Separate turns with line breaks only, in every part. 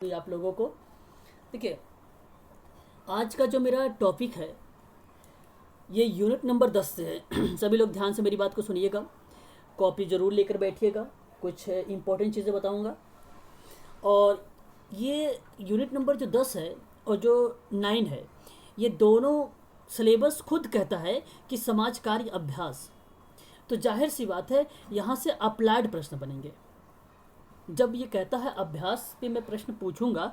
आप लोगों को देखिए, आज का जो मेरा टॉपिक है ये यूनिट नंबर 10 से है। सभी लोग ध्यान से मेरी बात को सुनिएगा, कॉपी ज़रूर लेकर बैठिएगा, कुछ इंपॉर्टेंट चीज़ें बताऊंगा। और ये यूनिट नंबर जो 10 है और जो 9 है, ये दोनों सिलेबस खुद कहता है कि समाज कार्य अभ्यास। तो जाहिर सी बात है यहाँ से अप्लाइड प्रश्न बनेंगे। जब ये कहता है अभ्यास पे मैं प्रश्न पूछूंगा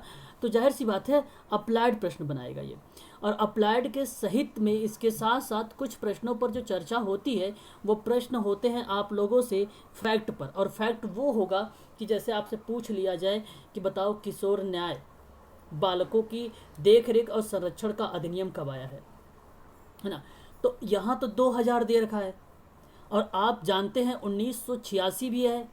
तो जाहिर सी बात है अप्लाइड प्रश्न बनाएगा ये। और अप्लाइड के सहित में इसके साथ साथ कुछ प्रश्नों पर जो चर्चा होती है वो प्रश्न होते हैं आप लोगों से फैक्ट पर। और फैक्ट वो होगा कि जैसे आपसे पूछ लिया जाए कि बताओ किशोर न्याय बालकों की देखरेख और संरक्षण का अधिनियम कब आया है ना। तो यहाँ तो 2000 दे रखा है और आप जानते हैं 1986 भी है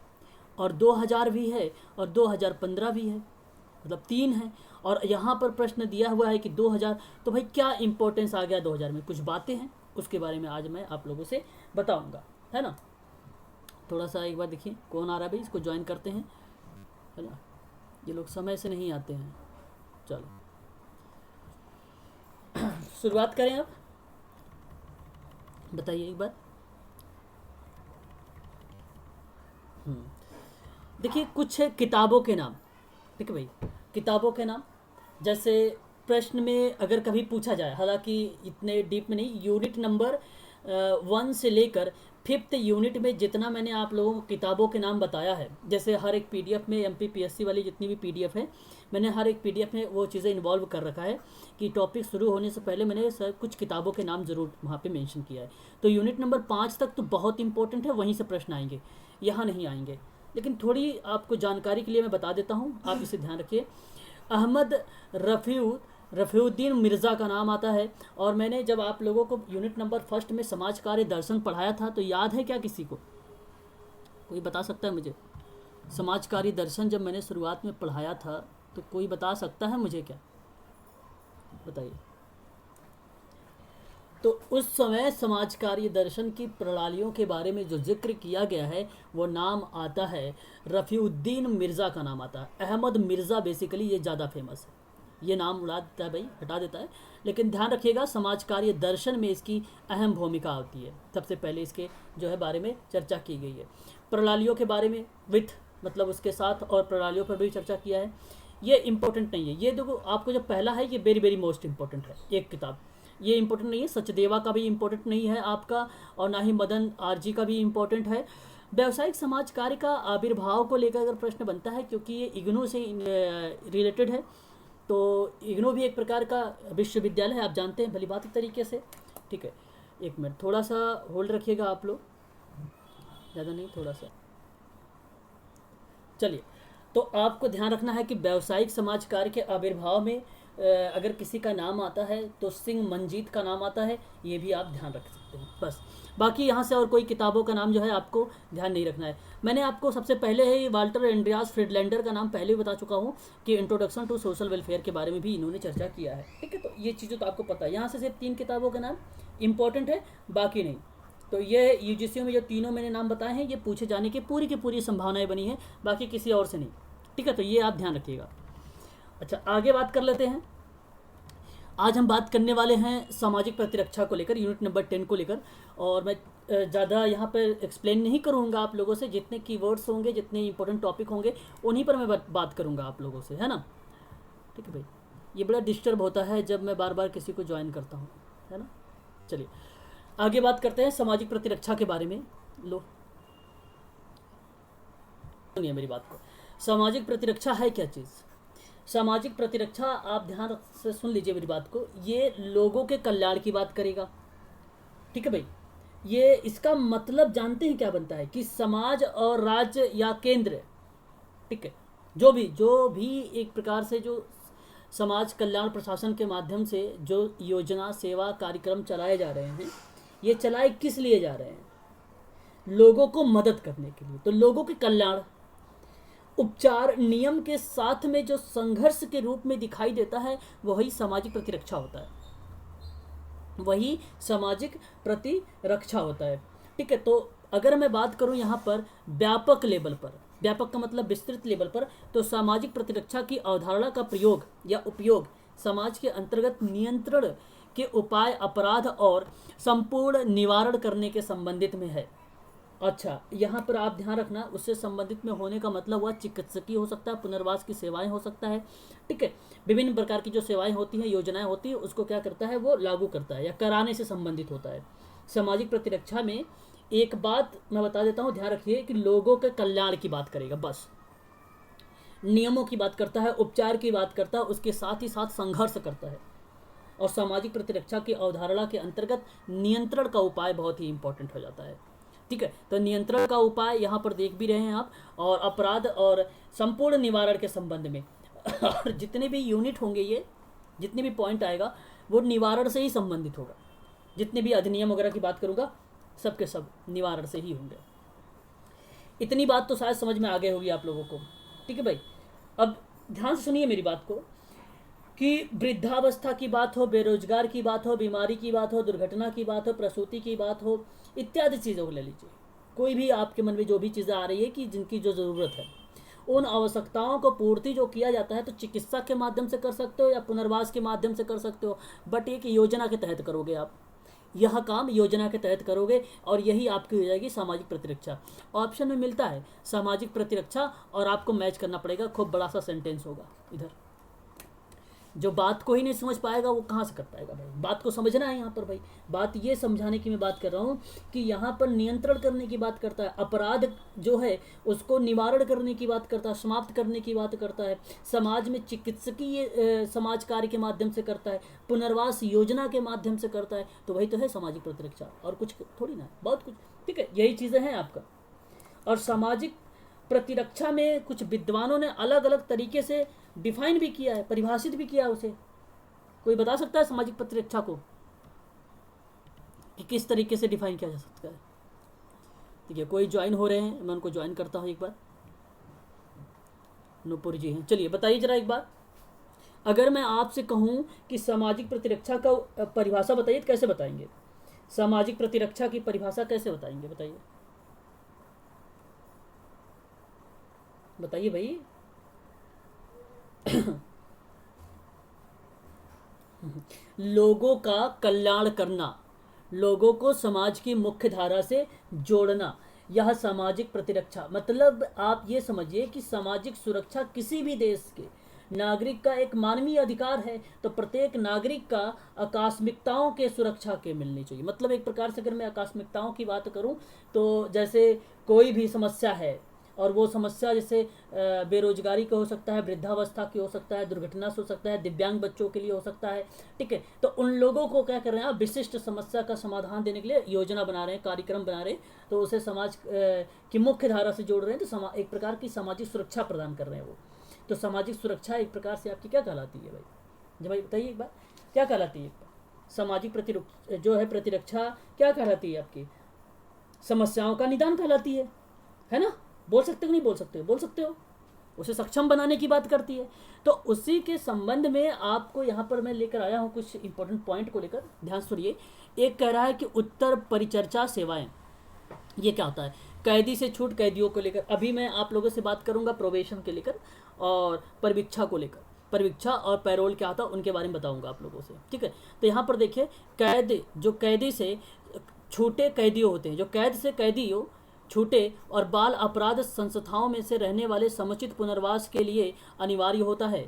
और 2000 भी है और 2015 भी है, मतलब 3 है। और यहाँ पर प्रश्न दिया हुआ है कि 2000, तो भाई क्या इंपॉर्टेंस आ गया 2000 में, कुछ बातें हैं उसके बारे में आज मैं आप लोगों से बताऊंगा, है ना। थोड़ा सा एक बार देखिए कौन आ रहा है भाई, इसको ज्वाइन करते हैं, है ना। ये लोग समय से नहीं आते हैं। चलो शुरुआत करें अब, बताइए एक बार। देखिए कुछ है किताबों के नाम, ठीक है भाई, किताबों के नाम। जैसे प्रश्न में अगर कभी पूछा जाए, हालांकि इतने डीप में नहीं, यूनिट नंबर 1 से लेकर 5th यूनिट में जितना मैंने आप लोगों को किताबों के नाम बताया है, जैसे हर एक पीडीएफ में एमपीपीएससी वाली जितनी भी पीडीएफ है, मैंने हर एक पीडीएफ में वो चीज़ें इन्वॉल्व कर रखा है कि टॉपिक शुरू होने से पहले मैंने सर कुछ किताबों के नाम ज़रूर वहाँ पे मेंशन किया है। तो यूनिट नंबर 5 तक तो बहुत इंपॉर्टेंट है, वहीं से प्रश्न आएंगे, यहाँ नहीं आएंगे। लेकिन थोड़ी आपको जानकारी के लिए मैं बता देता हूँ, आप इसे ध्यान रखिए। अहमद रफ़ीउद्दीन मिर्ज़ा का नाम आता है। और मैंने जब आप लोगों को यूनिट नंबर 1 में समाज कार्य दर्शन पढ़ाया था तो याद है क्या, किसी को कोई बता सकता है मुझे? समाज कार्य दर्शन जब मैंने शुरुआत में पढ़ाया था तो कोई बता सकता है मुझे क्या, बताइए। तो उस समय समाज कार्य दर्शन की प्रणालियों के बारे में जो जिक्र किया गया है वो नाम आता है रफ़ीउद्दीन मिर्ज़ा का नाम आता है। अहमद मिर्ज़ा बेसिकली ये ज़्यादा फेमस है, ये नाम उड़ा देता है भाई, हटा देता है। लेकिन ध्यान रखिएगा समाज कार्य दर्शन में इसकी अहम भूमिका होती है, सबसे पहले इसके जो है बारे में चर्चा की गई है। प्रणालियों के बारे में विथ मतलब उसके साथ और प्रणालियों पर भी चर्चा किया है। ये इंपॉर्टेंट नहीं है, ये देखो आपको जो पहला है ये वेरी वेरी मोस्ट इंपॉर्टेंट है एक किताब, ये इंपॉर्टेंट नहीं है। सचदेवा का भी इंपॉर्टेंट नहीं है आपका, और ना ही मदन आरजी का भी इंपॉर्टेंट है। व्यावसायिक समाज कार्य का आविर्भाव को लेकर अगर प्रश्न बनता है, क्योंकि ये इग्नू से रिलेटेड है, तो इग्नू भी एक प्रकार का विश्वविद्यालय है, आप जानते हैं भली बात एक तरीके से, ठीक है। एक मिनट थोड़ा सा होल्ड रखिएगा आप लोग, ज़्यादा नहीं, थोड़ा सा चलिए। तो आपको ध्यान रखना है कि व्यावसायिक समाज कार्य के आविर्भाव में अगर किसी का नाम आता है तो सिंह मंजीत का नाम आता है, ये भी आप ध्यान रख सकते हैं बस। बाकी यहाँ से और कोई किताबों का नाम जो है आपको ध्यान नहीं रखना है। मैंने आपको सबसे पहले ही वाल्टर एंड्रियास फ्रिडलैंडर का नाम पहले भी बता चुका हूँ कि इंट्रोडक्शन टू सोशल वेलफेयर के बारे में भी इन्होंने चर्चा किया है, ठीक है। तो ये चीज़ें तो आपको पता है। यहाँ से सिर्फ 3 किताबों का नाम इंपॉर्टेंट है, बाकी नहीं। तो ये यूजीसी में जो तीनों मैंने नाम बताए हैं ये पूछे जाने की पूरी संभावनाएं बनी है, बाकी किसी और से नहीं, ठीक है। तो ये आप ध्यान रखिएगा। अच्छा आगे बात कर लेते हैं। आज हम बात करने वाले हैं सामाजिक प्रतिरक्षा को लेकर, यूनिट नंबर 10 को लेकर। और मैं ज़्यादा यहाँ पर एक्सप्लेन नहीं करूँगा आप लोगों से, जितने कीवर्ड्स होंगे जितने इंपॉर्टेंट टॉपिक होंगे उन्हीं पर मैं बात करूँगा आप लोगों से, है ना, ठीक है भाई। ये बड़ा डिस्टर्ब होता है जब मैं बार बार किसी को ज्वाइन करता हूँ, है ना। चलिए आगे बात करते हैं सामाजिक प्रतिरक्षा के बारे में। लो सुनिए मेरी बात को, सामाजिक प्रतिरक्षा है क्या चीज़। सामाजिक प्रतिरक्षा आप ध्यान से सुन लीजिए मेरी बात को, ये लोगों के कल्याण की बात करेगा, ठीक है भाई। ये इसका मतलब जानते हैं क्या बनता है कि समाज और राज्य या केंद्र, ठीक है, जो भी एक प्रकार से जो समाज कल्याण प्रशासन के माध्यम से जो योजना सेवा कार्यक्रम चलाए जा रहे हैं, ये चलाए किस लिए जा रहे हैं, लोगों को मदद करने के लिए। तो लोगों के कल्याण उपचार नियम के साथ में जो संघर्ष के रूप में दिखाई देता है वही सामाजिक प्रतिरक्षा होता है, वही सामाजिक प्रतिरक्षा होता है, ठीक है। तो अगर मैं बात करूं यहाँ पर व्यापक लेवल पर, व्यापक का मतलब विस्तृत लेवल पर। तो सामाजिक प्रतिरक्षा की अवधारणा का प्रयोग या उपयोग समाज के अंतर्गत नियंत्रण के उपाय, अपराध और संपूर्ण निवारण करने के संबंधित में है। अच्छा, यहाँ पर आप ध्यान रखना, उससे संबंधित में होने का मतलब हुआ चिकित्सकीय हो सकता है, पुनर्वास की सेवाएं हो सकता है, ठीक है। विभिन्न प्रकार की जो सेवाएं होती हैं, योजनाएं होती है, उसको क्या करता है, वो लागू करता है या कराने से संबंधित होता है। सामाजिक प्रतिरक्षा में एक बात मैं बता देता हूँ, ध्यान रखिए कि लोगों के कल्याण की बात करेगा, बस नियमों की बात करता है, उपचार की बात करता है, उसके साथ ही साथ संघर्ष करता है। और सामाजिक प्रतिरक्षा की अवधारणा के अंतर्गत नियंत्रण का उपाय बहुत ही इंपॉर्टेंट हो जाता है, ठीक है। तो नियंत्रण का उपाय यहाँ पर देख भी रहे हैं आप, और अपराध और संपूर्ण निवारण के संबंध में और जितने भी यूनिट होंगे, ये जितने भी पॉइंट आएगा वो निवारण से ही संबंधित होगा। जितने भी अधिनियम वगैरह की बात करूँगा, सबके सब निवारण से ही होंगे। इतनी बात तो शायद समझ में आ गई होगी आप लोगों को, ठीक है भाई। अब ध्यान से सुनिए मेरी बात को, कि वृद्धावस्था की बात हो, बेरोजगार की बात हो, बीमारी की बात हो, दुर्घटना की बात हो, प्रसूति की बात हो, इत्यादि चीज़ों को ले लीजिए। कोई भी आपके मन में जो भी चीज़ें आ रही है कि जिनकी जो ज़रूरत है, उन आवश्यकताओं को पूर्ति जो किया जाता है, तो चिकित्सा के माध्यम से कर सकते हो या पुनर्वास के माध्यम से कर सकते हो, बट एक योजना के तहत करोगे आप। यह काम योजना के तहत करोगे और यही आपकी हो जाएगी सामाजिक प्रतिरक्षा। ऑप्शन में मिलता है सामाजिक प्रतिरक्षा और आपको मैच करना पड़ेगा, खूब बड़ा सा सेंटेंस होगा इधर। जो बात को ही नहीं समझ पाएगा वो कहाँ से कर पाएगा भाई। बात को समझना है यहाँ पर भाई। बात ये समझाने की मैं बात कर रहा हूँ कि यहाँ पर नियंत्रण करने की बात करता है, अपराध जो है उसको निवारण करने की बात करता है, समाप्त करने की बात करता है, समाज में चिकित्सकीय समाज कार्य के माध्यम से करता है, पुनर्वास योजना के माध्यम से करता है। तो वही तो है सामाजिक प्रतिरक्षा, और कुछ थोड़ी ना, बहुत कुछ, ठीक है। यही चीज़ें हैं आपका। और सामाजिक प्रतिरक्षा में कुछ विद्वानों ने अलग अलग तरीके से डिफाइन भी किया है, परिभाषित भी किया है उसे। कोई बता सकता है सामाजिक प्रतिरक्षा को कि किस तरीके से डिफाइन किया जा सकता है? ठीक है, कोई ज्वाइन हो रहे हैं, मैं उनको ज्वाइन करता हूँ एक बार। नूपुर जी हैं, चलिए बताइए जरा एक बार। अगर मैं आपसे कहूँ कि सामाजिक प्रतिरक्षा का परिभाषा बताइए, तो कैसे बताएंगे? सामाजिक प्रतिरक्षा की परिभाषा कैसे बताएंगे, बताइए बताइए भाई। लोगों का कल्याण करना, लोगों को समाज की मुख्य धारा से जोड़ना, यह सामाजिक प्रतिरक्षा। मतलब आप ये समझिए कि सामाजिक सुरक्षा किसी भी देश के नागरिक का एक मानवीय अधिकार है। तो प्रत्येक नागरिक का आकस्मिकताओं के सुरक्षा के मिलनी चाहिए। मतलब एक प्रकार से अगर मैं आकस्मिकताओं की बात करूं, तो जैसे कोई भी समस्या है, और वो समस्या जैसे बेरोजगारी का हो सकता है, वृद्धावस्था की हो सकता है, दुर्घटना से हो सकता है, दिव्यांग बच्चों के लिए हो सकता है, ठीक है। तो उन लोगों को क्या कर रहे हैं आप, विशिष्ट समस्या का समाधान देने के लिए योजना बना रहे हैं, कार्यक्रम बना रहे हैं, तो उसे समाज की मुख्य धारा से जोड़ रहे हैं। तो एक प्रकार की सामाजिक सुरक्षा प्रदान कर रहे हैं वो। तो सामाजिक सुरक्षा एक प्रकार से आपकी क्या कहलाती है भाई? जब भाई बताइए एक बार, क्या कहलाती है सामाजिक प्रतिरक्षा जो है, प्रतिरक्षा क्या कहलाती है आपकी? समस्याओं का निदान कहलाती है ना? बोल सकते हो नहीं बोल सकते हो? बोल सकते हो। उसे सक्षम बनाने की बात करती है। तो उसी के संबंध में आपको यहाँ पर मैं लेकर आया हूँ कुछ इंपॉर्टेंट पॉइंट को लेकर, ध्यान सुनिए। एक कह रहा है कि उत्तर परिचर्चा सेवाएं, ये क्या होता है? कैदी से छूट, कैदियों को लेकर। अभी मैं आप लोगों से बात करूंगा प्रोबेशन के लेकर और परिवीक्षा को लेकर। परिवीक्षा और पैरोल क्या होता है उनके बारे में बताऊंगा आप लोगों से, ठीक है। तो यहाँ पर देखिए, कैद जो कैदी से छूटे कैदियों होते हैं, जो कैद से कैदियों छूटे और बाल अपराध संस्थाओं में से रहने वाले समुचित पुनर्वास के लिए अनिवार्य होता है।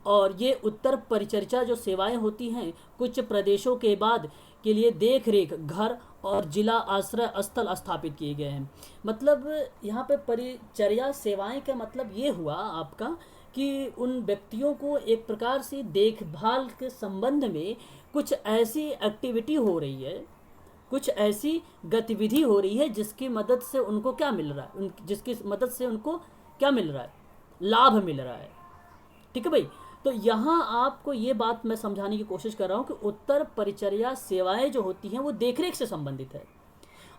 और ये उत्तर परिचर्चा जो सेवाएं होती हैं, कुछ प्रदेशों के बाद के लिए देख रेख घर और जिला आश्रय स्थल स्थापित किए गए हैं। मतलब यहाँ पे परिचर्या सेवाएं का मतलब ये हुआ आपका कि उन व्यक्तियों को एक प्रकार से देखभाल के संबंध में कुछ ऐसी एक्टिविटी हो रही है, कुछ ऐसी गतिविधि हो रही है जिसकी मदद से उनको क्या मिल रहा है, जिसकी मदद से उनको क्या मिल रहा है, लाभ मिल रहा है, ठीक है भाई। तो यहाँ आपको ये बात मैं समझाने की कोशिश कर रहा हूँ कि उत्तर परिचर्या सेवाएं जो होती हैं वो देखरेख से संबंधित है।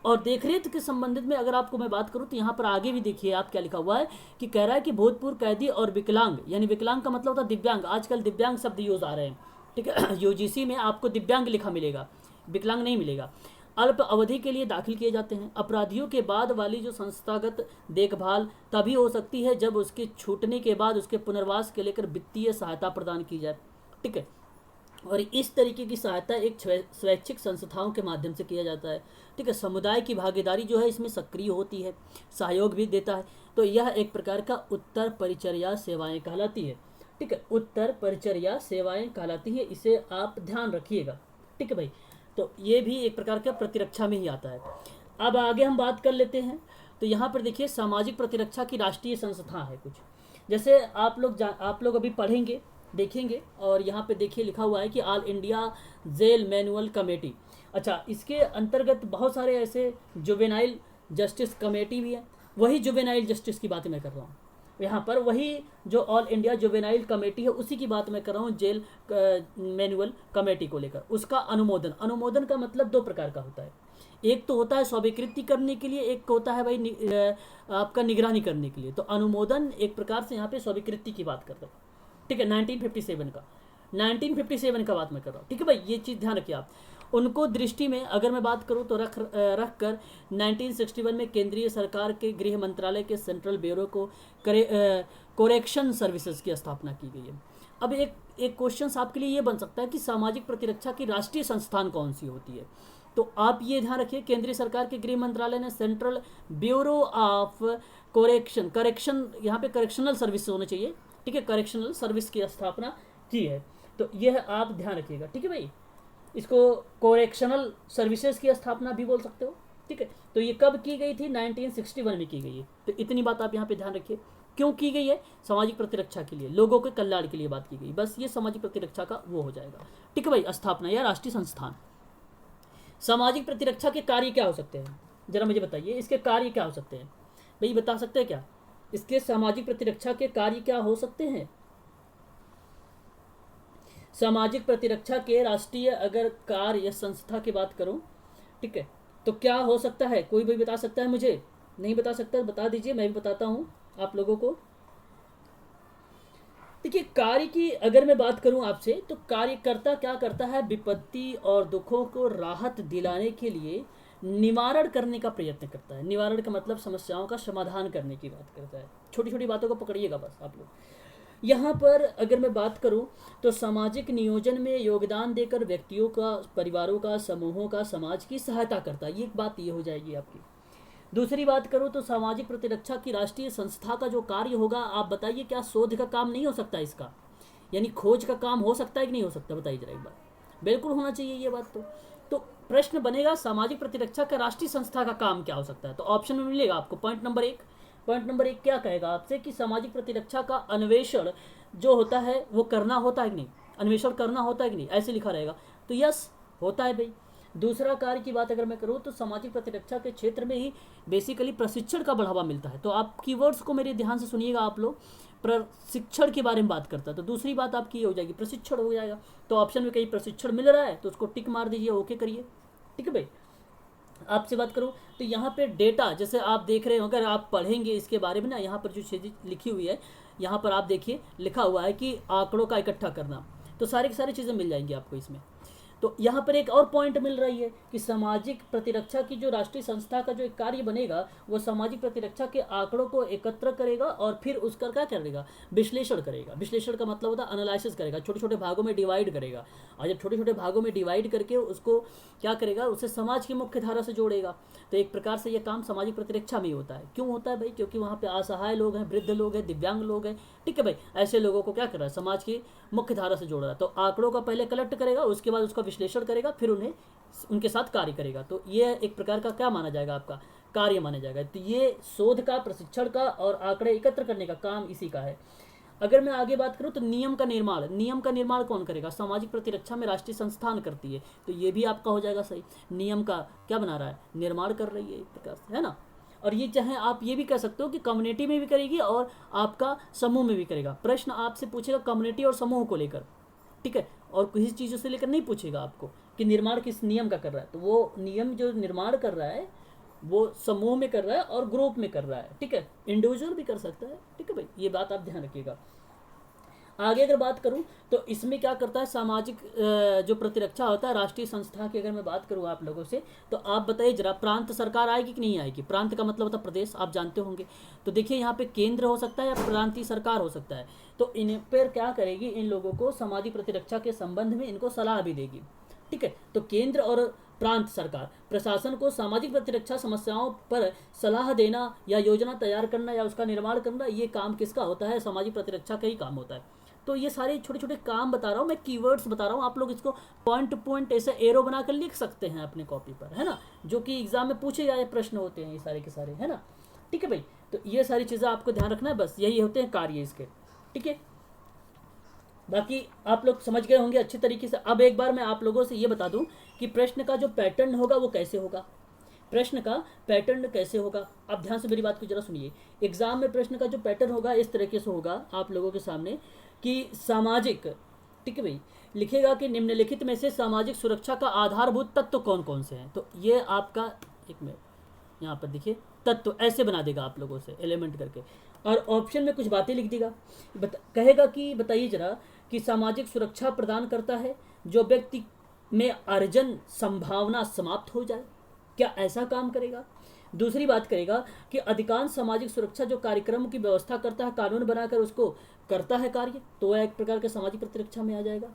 और देखरेख के संबंधित में अगर आपको मैं बात करूँ तो यहाँ पर आगे भी देखिए आप क्या लिखा हुआ है कि कह रहा है कि भूतपूर्व कैदी और विकलांग, यानी विकलांग का मतलब होता है दिव्यांग, आजकल दिव्यांग शब्द यूज आ रहे हैं, ठीक है। यूजीसी में आपको दिव्यांग लिखा मिलेगा, विकलांग नहीं मिलेगा। अल्प अवधि के लिए दाखिल किए जाते हैं। अपराधियों के बाद वाली जो संस्थागत देखभाल तभी हो सकती है जब उसके छूटने के बाद उसके पुनर्वास के लेकर वित्तीय सहायता प्रदान की जाए। ठीक है, और इस तरीके की सहायता एक स्वैच्छिक संस्थाओं के माध्यम से किया जाता है। ठीक है, समुदाय की भागीदारी जो है इसमें सक्रिय होती है, सहयोग भी देता है। तो यह एक प्रकार का उत्तर परिचर्या सेवाएं कहलाती है। ठीक है, उत्तर परिचर्या सेवाएं कहलाती है, इसे आप ध्यान रखिएगा। ठीक है भाई, तो ये भी एक प्रकार का प्रतिरक्षा में ही आता है। अब आगे हम बात कर लेते हैं। तो यहाँ पर देखिए सामाजिक प्रतिरक्षा की राष्ट्रीय संस्था है कुछ, जैसे आप लोग अभी पढ़ेंगे देखेंगे, और यहाँ पे देखिए लिखा हुआ है कि All India jail manual committee. अच्छा, इसके अंतर्गत बहुत सारे ऐसे जुवेनाइल जस्टिस कमेटी भी है, वही जुवेनाइल जस्टिस की बात मैं कर रहा हूँ यहाँ पर, वही जो ऑल इंडिया जुवेनाइल कमेटी है उसी की बात मैं कर रहा हूँ, जेल मैनुअल कमेटी को लेकर। उसका अनुमोदन का मतलब दो प्रकार का होता है, एक तो होता है स्वीकृति करने के लिए, एक होता है भाई आपका निगरानी करने के लिए। तो अनुमोदन एक प्रकार से यहाँ पे स्वीकृति की बात कर रहे हैं। ठीक है, 1957 का बात मैं कर रहा हूँ। ठीक है भाई, ये चीज़ ध्यान रखिए आप। उनको दृष्टि में अगर मैं बात करूँ तो रख कर 1961 में केंद्रीय सरकार के गृह मंत्रालय के सेंट्रल ब्यूरो को कोरेक्शन सर्विसेज की स्थापना की गई है। अब एक क्वेश्चन आपके लिए ये बन सकता है कि सामाजिक प्रतिरक्षा की राष्ट्रीय संस्थान कौन सी होती है। तो आप ये ध्यान रखिए, केंद्रीय सरकार के गृह मंत्रालय ने सेंट्रल ब्यूरो ऑफ करेक्शन यहाँ पे करेक्शनल सर्विस होना चाहिए। ठीक है, करेक्शनल सर्विस की स्थापना की है, तो यह आप ध्यान रखिएगा। ठीक है भाई, इसको कोरेक्शनल सर्विसेज की स्थापना भी बोल सकते हो। ठीक है, तो ये कब की गई थी? 1961 में की गई है। तो इतनी बात आप यहाँ पे ध्यान रखिए। क्यों की गई है? सामाजिक प्रतिरक्षा के लिए, लोगों के कल्याण के लिए बात की गई। बस ये सामाजिक प्रतिरक्षा का वो हो जाएगा। ठीक है भाई, स्थापना या राष्ट्रीय संस्थान। सामाजिक प्रतिरक्षा के कार्य क्या हो सकते हैं, जरा मुझे बताइए, इसके कार्य क्या हो सकते हैं भाई, बता सकते हैं क्या? इसके सामाजिक प्रतिरक्षा के कार्य क्या हो सकते हैं? सामाजिक प्रतिरक्षा के राष्ट्रीय अगर कार्य या संस्था की बात करूं, ठीक है, तो क्या हो सकता है? कोई भी बता सकता है? मुझे नहीं बता सकता, बता दीजिए, मैं भी बताता हूं आप लोगों को। देखिए, कार्य की अगर मैं बात करूं आपसे, तो कार्यकर्ता क्या करता है? विपत्ति और दुखों को राहत दिलाने के लिए निवारण करने का प्रयत्न करता है। निवारण का मतलब समस्याओं का समाधान करने की बात करता है। छोटी छोटी बातों को पकड़िएगा बस आप लोग। यहाँ पर अगर मैं बात करूं तो सामाजिक नियोजन में योगदान देकर व्यक्तियों का, परिवारों का, समूहों का, समाज की सहायता करता है। ये एक बात ये हो जाएगी आपकी। दूसरी बात करूं तो सामाजिक प्रतिरक्षा की राष्ट्रीय संस्था का जो कार्य होगा, आप बताइए क्या शोध का काम नहीं हो सकता इसका? यानी खोज का काम हो सकता है कि नहीं हो सकता? बताइए जरा एक बार। बिल्कुल होना चाहिए ये बात। तो प्रश्न बनेगा सामाजिक प्रतिरक्षा का राष्ट्रीय संस्था का काम क्या हो सकता है? तो ऑप्शन में मिलेगा आपको पॉइंट नंबर 1। पॉइंट नंबर 1 क्या कहेगा आपसे कि सामाजिक प्रतिरक्षा का अन्वेषण जो होता है वो करना होता है कि नहीं, अन्वेषण करना होता है कि नहीं, ऐसे लिखा रहेगा। तो यस, होता है भाई। दूसरा कार्य की बात अगर मैं करूँ तो सामाजिक प्रतिरक्षा के क्षेत्र में ही बेसिकली प्रशिक्षण का बढ़ावा मिलता है। तो आप कीवर्ड्स को मेरे ध्यान से सुनिएगा आप लोग। प्रशिक्षण के बारे में बात करता है, तो दूसरी बात आपकी ये हो जाएगी, प्रशिक्षण हो जाएगा। तो ऑप्शन में कहीं प्रशिक्षण मिल रहा है तो उसको टिक मार दीजिए, ओके करिए। ठीक है भाई, आपसे बात करूं तो यहाँ पे डेटा, जैसे आप देख रहे हो, अगर आप पढ़ेंगे इसके बारे में ना, यहाँ पर जो चीज़ लिखी हुई है, यहाँ पर आप देखिए लिखा हुआ है कि आंकड़ों का इकट्ठा करना, तो सारी की सारी चीज़ें मिल जाएंगी आपको इसमें। तो यहाँ पर एक और पॉइंट मिल रही है कि सामाजिक प्रतिरक्षा की जो राष्ट्रीय संस्था का जो एक कार्य बनेगा, वो सामाजिक प्रतिरक्षा के आंकड़ों को एकत्र करेगा और फिर उसका क्या करेगा? विश्लेषण करेगा। विश्लेषण का मतलब होता है एनालिसिस करेगा, छोटे छोटे भागों में डिवाइड करेगा, और जब छोटे छोटे भागों में डिवाइड करके उसको क्या करेगा? उसे समाज की मुख्य धारा से जोड़ेगा। तो एक प्रकार से यह काम सामाजिक प्रतिरक्षा में ही होता है। क्यों होता है भाई? क्योंकि वहाँ पे असहाय लोग हैं, वृद्ध लोग हैं, दिव्यांग लोग हैं। ठीक है भाई, ऐसे लोगों को क्या कर रहा है? समाज की मुख्य धारा से जोड़ रहा है। तो आंकड़ों का पहले कलेक्ट करेगा, उसके बाद उसका विश्लेषण करेगा, फिर उन्हें उनके साथ कार्य करेगा। तो ये एक प्रकार का क्या माना जाएगा? आपका कार्य माना जाएगा। तो ये शोध का, प्रशिक्षण का और आंकड़े एकत्र करने का काम इसी का है। अगर मैं आगे बात करूं तो नियम का निर्माण कौन करेगा? सामाजिक प्रतिरक्षा में राष्ट्रीय संस्थान करती है। तो ये भी आपका हो जाएगा सही। नियम का क्या बना रहा है? निर्माण कर रही है एक प्रकार से, है ना। और ये चाहे आप ये भी कह सकते हो कि कम्युनिटी में भी करेगी और आपका समूह में भी करेगा। प्रश्न आपसे पूछेगा कम्युनिटी और समूह को लेकर, ठीक है, और किसी चीज़ों से लेकर नहीं पूछेगा आपको कि निर्माण किस नियम का कर रहा है। तो वो नियम जो निर्माण कर रहा है वो समूह में कर रहा है और ग्रुप में कर रहा है। ठीक है, इंडिविजुअल भी कर सकता है। ठीक है भाई, ये बात आप ध्यान रखिएगा। आगे अगर बात करूं तो इसमें क्या करता है, सामाजिक जो प्रतिरक्षा होता है राष्ट्रीय संस्था की अगर मैं बात करूं आप लोगों से, तो आप बताइए जरा, प्रांत सरकार आएगी कि नहीं आएगी? प्रांत का मतलब होता है प्रदेश, आप जानते होंगे। तो देखिए यहाँ पे केंद्र हो सकता है या प्रांतीय सरकार हो सकता है। तो इन पर क्या करेगी, इन लोगों को सामाजिक प्रतिरक्षा के संबंध में इनको सलाह भी देगी। ठीक है, तो केंद्र और प्रांत सरकार प्रशासन को सामाजिक प्रतिरक्षा समस्याओं पर सलाह देना या योजना तैयार करना या उसका निर्माण करना, ये काम किसका होता है? सामाजिक प्रतिरक्षा का ही काम होता है। तो ये सारे छोटे छोटे काम बता रहा हूँ मैं, कीवर्ड्स बता रहा हूँ, आप लोग इसको पॉइंट टू पॉइंट ऐसे एरो बनाकर लिख सकते हैं अपने कॉपी पर, है ना, जो कि एग्जाम में पूछे जाए प्रश्न होते हैं ये सारे के सारे, है ना। ठीक है भाई, तो ये सारी चीज़ें आपको ध्यान रखना है, बस यही होते हैं कार्य इसके। ठीक है, बाकी आप लोग समझ गए होंगे अच्छी तरीके से। अब एक बार मैं आप लोगों से ये बता दूं कि प्रश्न का जो पैटर्न होगा वो कैसे होगा। प्रश्न का पैटर्न कैसे होगा, आप ध्यान से मेरी बात को जरा सुनिए। एग्जाम में प्रश्न का जो पैटर्न होगा इस तरीके से होगा आप लोगों के सामने कि सामाजिक, ठीक है भाई, लिखेगा कि निम्नलिखित में से सामाजिक सुरक्षा का आधारभूत तत्व कौन कौन से हैं। तो ये आपका, एक मिनट यहाँ पर देखिए, तत्व ऐसे बना देगा आप लोगों से एलिमेंट करके, और ऑप्शन में कुछ बातें लिख देगा। कहेगा कि बताइए जरा कि सामाजिक सुरक्षा प्रदान करता है जो व्यक्ति में अर्जन संभावना समाप्त हो जाए, क्या ऐसा काम करेगा? दूसरी बात करेगा कि अधिकांश सामाजिक सुरक्षा जो कार्यक्रम की व्यवस्था करता है, कानून बनाकर उसको करता है कार्य, तो वह एक प्रकार के सामाजिक प्रतिरक्षा में आ जाएगा।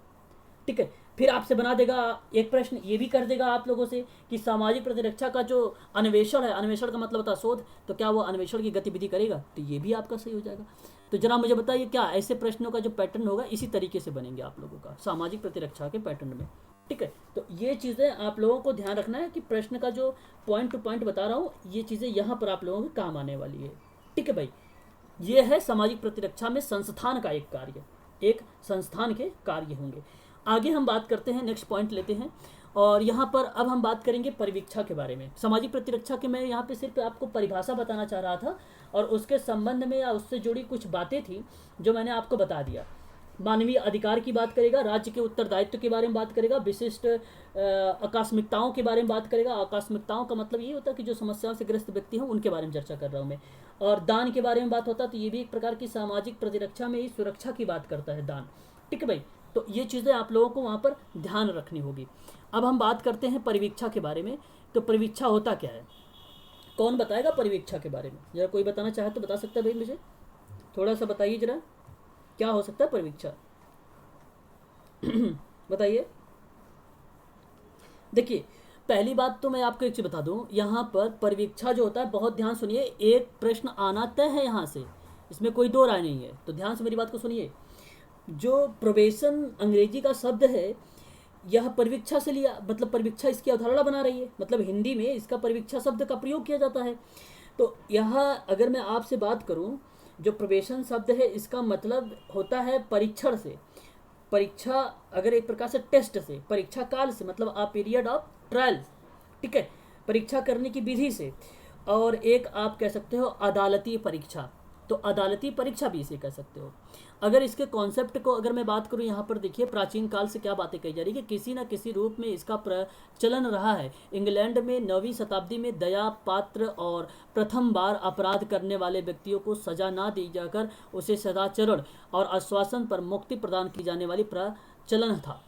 ठीक है, फिर आपसे बना देगा एक प्रश्न ये भी कर देगा आप लोगों से कि सामाजिक प्रतिरक्षा का जो अन्वेषण है, अन्वेषण का मतलब होता है शोध, तो क्या वो अन्वेषण की गतिविधि करेगा? तो ये भी आपका सही हो जाएगा। तो जरा मुझे बताइए, क्या ऐसे प्रश्नों का जो पैटर्न होगा इसी तरीके से बनेंगे आप लोगों का सामाजिक प्रतिरक्षा के पैटर्न में। ठीक है, तो ये चीज़ें आप लोगों को ध्यान रखना है कि प्रश्न का जो पॉइंट टू पॉइंट बता रहा हूँ ये चीज़ें यहाँ पर आप लोगों के काम आने वाली है। ठीक है भाई, ये है सामाजिक प्रतिरक्षा में संस्थान का एक कार्य, एक संस्थान के कार्य होंगे। आगे हम बात करते हैं, नेक्स्ट पॉइंट लेते हैं, और यहाँ पर अब हम बात करेंगे परिवीक्षा के बारे में। सामाजिक प्रतिरक्षा के मैं यहाँ पे सिर्फ आपको परिभाषा बताना चाह रहा था और उसके संबंध में या उससे जुड़ी कुछ बातें थी जो मैंने आपको बता दिया। मानवीय अधिकार की बात करेगा, राज्य के उत्तरदायित्व के बारे में बात करेगा, विशिष्ट आकस्मिकताओं के बारे में बात करेगा। आकस्मिकताओं का मतलब ये होता है कि जो समस्याओं से ग्रस्त व्यक्ति हैं उनके बारे में चर्चा कर रहा हूँ मैं। और दान के बारे में बात होता है, तो ये भी एक प्रकार की सामाजिक प्रतिरक्षा में ही सुरक्षा की बात करता है दान। ठीक है भाई, तो ये चीज़ें आप लोगों को वहाँ पर ध्यान रखनी होगी। अब हम बात करते हैं परिवीक्षा के बारे में। तो परिवीक्षा होता क्या है, कौन बताएगा परिवीक्षा के बारे में? जरा कोई बताना चाहे तो बता सकता है भाई, मुझे थोड़ा सा बताइए जरा, क्या हो सकता है परिवीक्षा? बताइए। देखिए, पहली बात तो मैं आपको एक चीज़ बता दूं, यहाँ पर परिवीक्षा जो होता है, बहुत ध्यान सुनिए, एक प्रश्न आना तय है यहाँ से, इसमें कोई दो राय नहीं है, तो ध्यान से मेरी बात को सुनिए। जो प्रोबेशन अंग्रेजी का शब्द है, यह परिवीक्षा से लिया, मतलब परिवीक्षा इसकी अवधारणा बना रही है, मतलब हिंदी में इसका परिवीक्षा शब्द का प्रयोग किया जाता है। तो यहाँ अगर मैं आपसे बात करूँ, जो प्रोबेशन शब्द है इसका मतलब होता है परीक्षण से, परीक्षा अगर एक प्रकार से टेस्ट से, परीक्षा काल से, मतलब आ पीरियड ऑफ ट्रायल। ठीक है, परीक्षा करने की विधि से, और एक आप कह सकते हो अदालती परीक्षा, तो अदालती परीक्षा भी इसे कह सकते हो। अगर इसके कॉन्सेप्ट को अगर मैं बात करूं, यहाँ पर देखिए प्राचीन काल से क्या बातें कही जा रही है कि किसी न किसी रूप में इसका प्रचलन रहा है। इंग्लैंड में 9वीं शताब्दी में दया पात्र और प्रथम बार अपराध करने वाले व्यक्तियों को सजा ना दी जाकर उसे सदाचरण और आश्वासन पर मुक्ति प्रदान की जाने वाली प्रचलन था,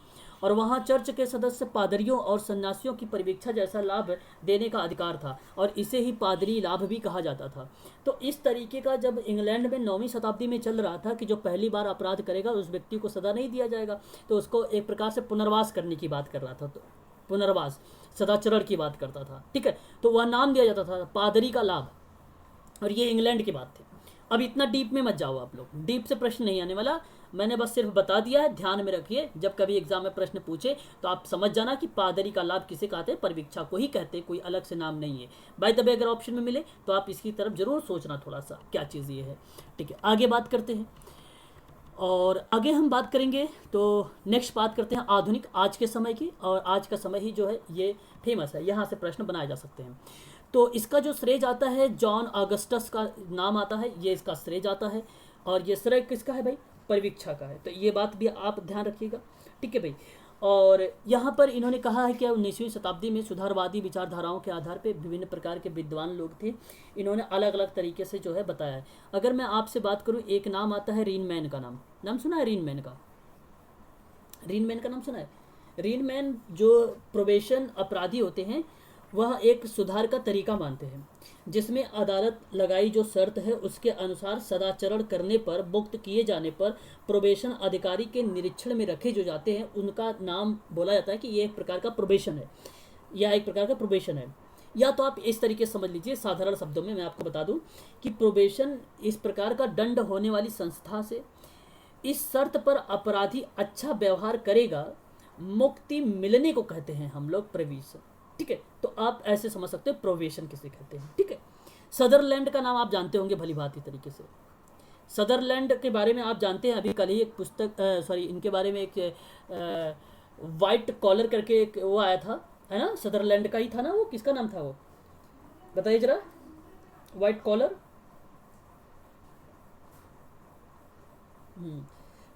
और वहाँ चर्च के सदस्य पादरियों और सन्यासियों की परिवीक्षा जैसा लाभ देने का अधिकार था, और इसे ही पादरी लाभ भी कहा जाता था। तो इस तरीके का जब इंग्लैंड में 9वीं शताब्दी में चल रहा था कि जो पहली बार अपराध करेगा उस व्यक्ति को सदा नहीं दिया जाएगा, तो उसको एक प्रकार से पुनर्वास करने की बात कर रहा था, तो पुनर्वास सदाचरण की बात करता था। ठीक है, तो वह नाम दिया जाता था पादरी का लाभ, और ये इंग्लैंड की बात थी। अब इतना डीप में मत जाओ आप लोग, डीप से प्रश्न नहीं आने वाला, मैंने बस सिर्फ बता दिया है, ध्यान में रखिए। जब कभी एग्जाम में प्रश्न पूछे तो आप समझ जाना कि पादरी का लाभ किसे कहते हैं, परिवीक्षा को ही कहते हैं, कोई अलग से नाम नहीं है। बाय द वे अगर ऑप्शन में मिले तो आप इसकी तरफ जरूर सोचना थोड़ा सा क्या चीज़ ये है। ठीक है, आगे बात करते हैं, और आगे हम बात करेंगे तो नेक्स्ट बात करते हैं आधुनिक आज के समय की, और आज का समय ही जो है ये फेमस है, यहाँ से प्रश्न बनाए जा सकते हैं। तो इसका जो श्रेय जाता है जॉन ऑगस्टस का नाम आता है, ये इसका श्रेय जाता है, और ये श्रेय किसका है भाई? परिवीक्षा का है। तो ये बात भी आप ध्यान रखिएगा। ठीक है भाई, और यहाँ पर इन्होंने कहा है कि 19वीं शताब्दी में सुधारवादी विचारधाराओं के आधार पर विभिन्न प्रकार के विद्वान लोग थे, इन्होंने अलग अलग तरीके से जो है बताया है। अगर मैं आपसे बात करूँ, एक नाम आता है रीनमैन का। नाम सुना है रीनमैन का? रीनमैन का नाम सुना है? रीनमैन जो प्रोबेशन अपराधी होते हैं, वह एक सुधार का तरीका मानते हैं जिसमें अदालत लगाई जो शर्त है उसके अनुसार सदाचरण करने पर, मुक्त किए जाने पर प्रोबेशन अधिकारी के निरीक्षण में रखे जो जाते हैं उनका नाम बोला जाता है कि ये एक प्रकार का प्रोबेशन है, यह एक प्रकार का प्रोबेशन है। या तो आप इस तरीके से समझ लीजिए, साधारण शब्दों में मैं आपको बता दूं कि प्रोबेशन इस प्रकार का दंड होने वाली संस्था से इस शर्त पर अपराधी अच्छा व्यवहार करेगा, मुक्ति मिलने को कहते हैं हम लोग प्रोबेशन। ठीक है, तो आप ऐसे समझ सकते हो प्रोबेशन किसे कहते हैं। ठीक है, सदरलैंड का नाम आप जानते होंगे भली भांति तरीके से। सदरलैंड के बारे में आप जानते हैं, अभी कल ही एक पुस्तक इनके बारे में एक वाइट कॉलर करके एक वो आया था, है ना? सदरलैंड का ही था ना वो, किसका नाम था वो, बताइए जरा। वाइट कॉलर,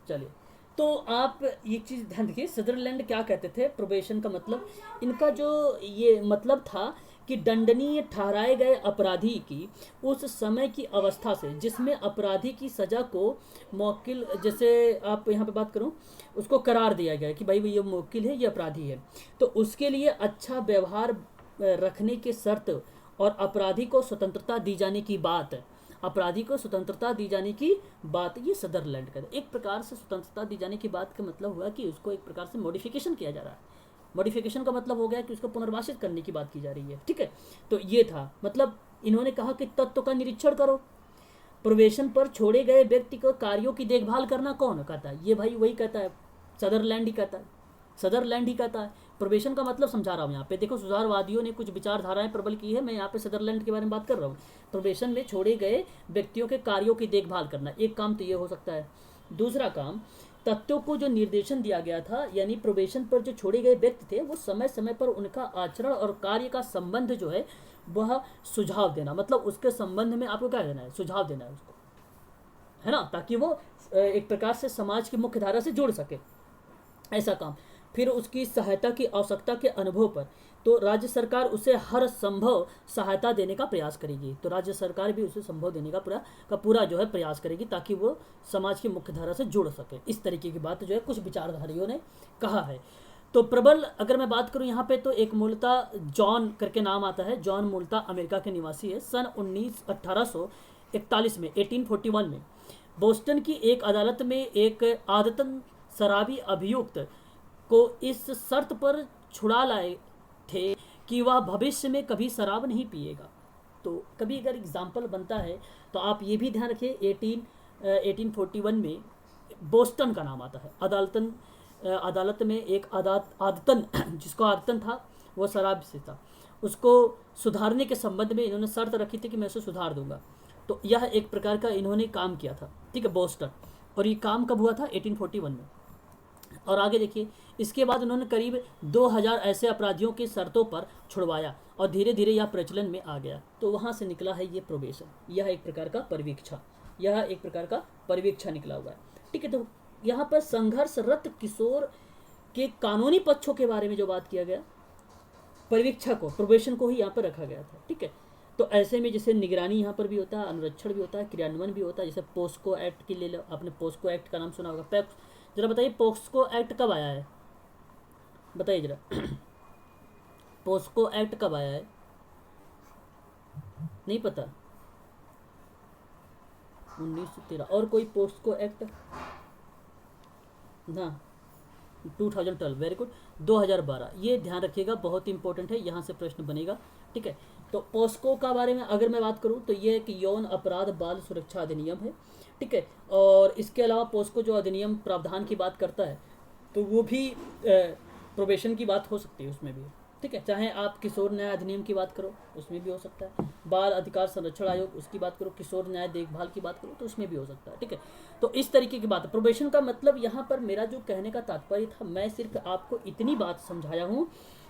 चलिए, तो आप एक चीज़ ध्यान रखिए, सदरलैंड क्या कहते थे प्रोबेशन का मतलब, इनका जो ये मतलब था कि दंडनीय ठहराए गए अपराधी की उस समय की अवस्था से जिसमें अपराधी की सज़ा को मौकिल, जैसे आप यहाँ पे बात करूँ, उसको करार दिया गया कि भाई ये मौकिल है, ये अपराधी है, तो उसके लिए अच्छा व्यवहार रखने के शर्त और अपराधी को स्वतंत्रता दी जाने की बात, अपराधी को स्वतंत्रता दी जाने की बात, ये सदरलैंड का एक प्रकार से स्वतंत्रता दी जाने की बात का मतलब हुआ कि उसको एक प्रकार से मॉडिफिकेशन किया जा रहा है। मॉडिफिकेशन का मतलब हो गया कि उसको पुनर्वासित करने की बात की जा रही है। ठीक है, तो ये था मतलब, इन्होंने कहा कि तत्व का निरीक्षण करो। प्रोबेशन पर छोड़े गए व्यक्ति को कार्यों की देखभाल करना कौन कहता है? ये भाई वही कहता है, सदरलैंड ही कहता है, सदरलैंड ही कहता है। प्रोबेशन का मतलब समझा रहा हूँ यहाँ पे, देखो सुधारवादियों ने कुछ विचारधाराएं प्रबल की है, मैं यहाँ पे सदरलैंड के बारे में बात कर रहा हूँ। प्रोबेशन में छोड़े गए व्यक्तियों के कार्यों की देखभाल करना, एक काम तो ये हो सकता है। दूसरा काम, तथ्यों को जो निर्देशन दिया गया था, यानी प्रोबेशन पर जो छोड़े गए व्यक्ति थे वो समय समय पर उनका आचरण और कार्य का संबंध जो है वह सुझाव देना, मतलब उसके संबंध में आपको क्या देना है, सुझाव देना है उसको, है ना, ताकि वो एक प्रकार से समाज की मुख्य धारा से जुड़ सके, ऐसा काम। फिर उसकी सहायता की आवश्यकता के अनुभव पर तो राज्य सरकार उसे हर संभव सहायता देने का प्रयास करेगी, तो राज्य सरकार भी उसे संभव देने का पूरा जो है प्रयास करेगी ताकि वो समाज की मुख्य धारा से जुड़ सके। इस तरीके की बात जो है कुछ विचारधारियों ने कहा है। तो प्रबल अगर मैं बात करूं यहाँ पे, तो एक मूलतः जॉन करके नाम आता है, जॉन मूलतः अमेरिका के निवासी है। सन 1841 में 1841 में बोस्टन की एक अदालत में एक आदतन शराबी अभियुक्त को इस शर्त पर छुड़ा लाए थे कि वह भविष्य में कभी शराब नहीं पिएगा। तो कभी अगर एग्जाम्पल बनता है तो आप ये भी ध्यान रखिए, 1841 में बोस्टन का नाम आता है। अदालत में एक आदतन जिसको आदतन था वो शराब से था, उसको सुधारने के संबंध में इन्होंने शर्त रखी थी कि मैं उसे सुधार दूंगा। तो यह एक प्रकार का इन्होंने काम किया था, ठीक है, बोस्टन। और ये काम कब हुआ था? 1841 में। और आगे देखिए, इसके बाद उन्होंने करीब 2000 ऐसे अपराधियों की शर्तों पर छुड़वाया और धीरे धीरे यह प्रचलन में आ गया। तो वहाँ से निकला है ये प्रोबेशन, यह एक प्रकार का परिवीक्षा, यह एक प्रकार का परिवीक्षा निकला हुआ है। ठीक है, तो यहाँ पर संघर्षरत किशोर के कानूनी पक्षों के बारे में जो बात किया गया, परिवीक्षा को, प्रोबेशन को ही यहाँ पर रखा गया था। ठीक है, तो ऐसे में जैसे निगरानी यहाँ पर भी होता है, अनुरक्षण भी होता है, क्रियान्वयन भी होता है। जैसे पोस्को एक्ट की ले लो, आपने पोस्को एक्ट का नाम सुना होगा। जरा बताइए पोस्को एक्ट कब आया है, बताइए जरा पोस्को एक्ट कब आया है? नहीं पता? 1913। और कोई पोस्को एक्ट ना? 2012, वेरी गुड, 2012। ये ध्यान रखिएगा, बहुत इंपॉर्टेंट है, यहाँ से प्रश्न बनेगा। ठीक है, तो पोस्को का बारे में अगर मैं बात करूँ तो ये एक यौन अपराध बाल सुरक्षा अधिनियम है। ठीक है, और इसके अलावा पोस्को जो अधिनियम प्रावधान की बात करता है तो वो भी प्रोबेशन की बात हो सकती है उसमें भी। ठीक है, चाहे आप किशोर न्याय अधिनियम की बात करो उसमें भी हो सकता है, बाल अधिकार संरक्षण आयोग उसकी बात करो, किशोर न्याय देखभाल की बात करो तो उसमें भी हो सकता है। ठीक है, तो इस तरीके की बात है। प्रोबेशन का मतलब यहाँ पर मेरा जो कहने का तात्पर्य था, मैं सिर्फ आपको इतनी बात समझाया हूँ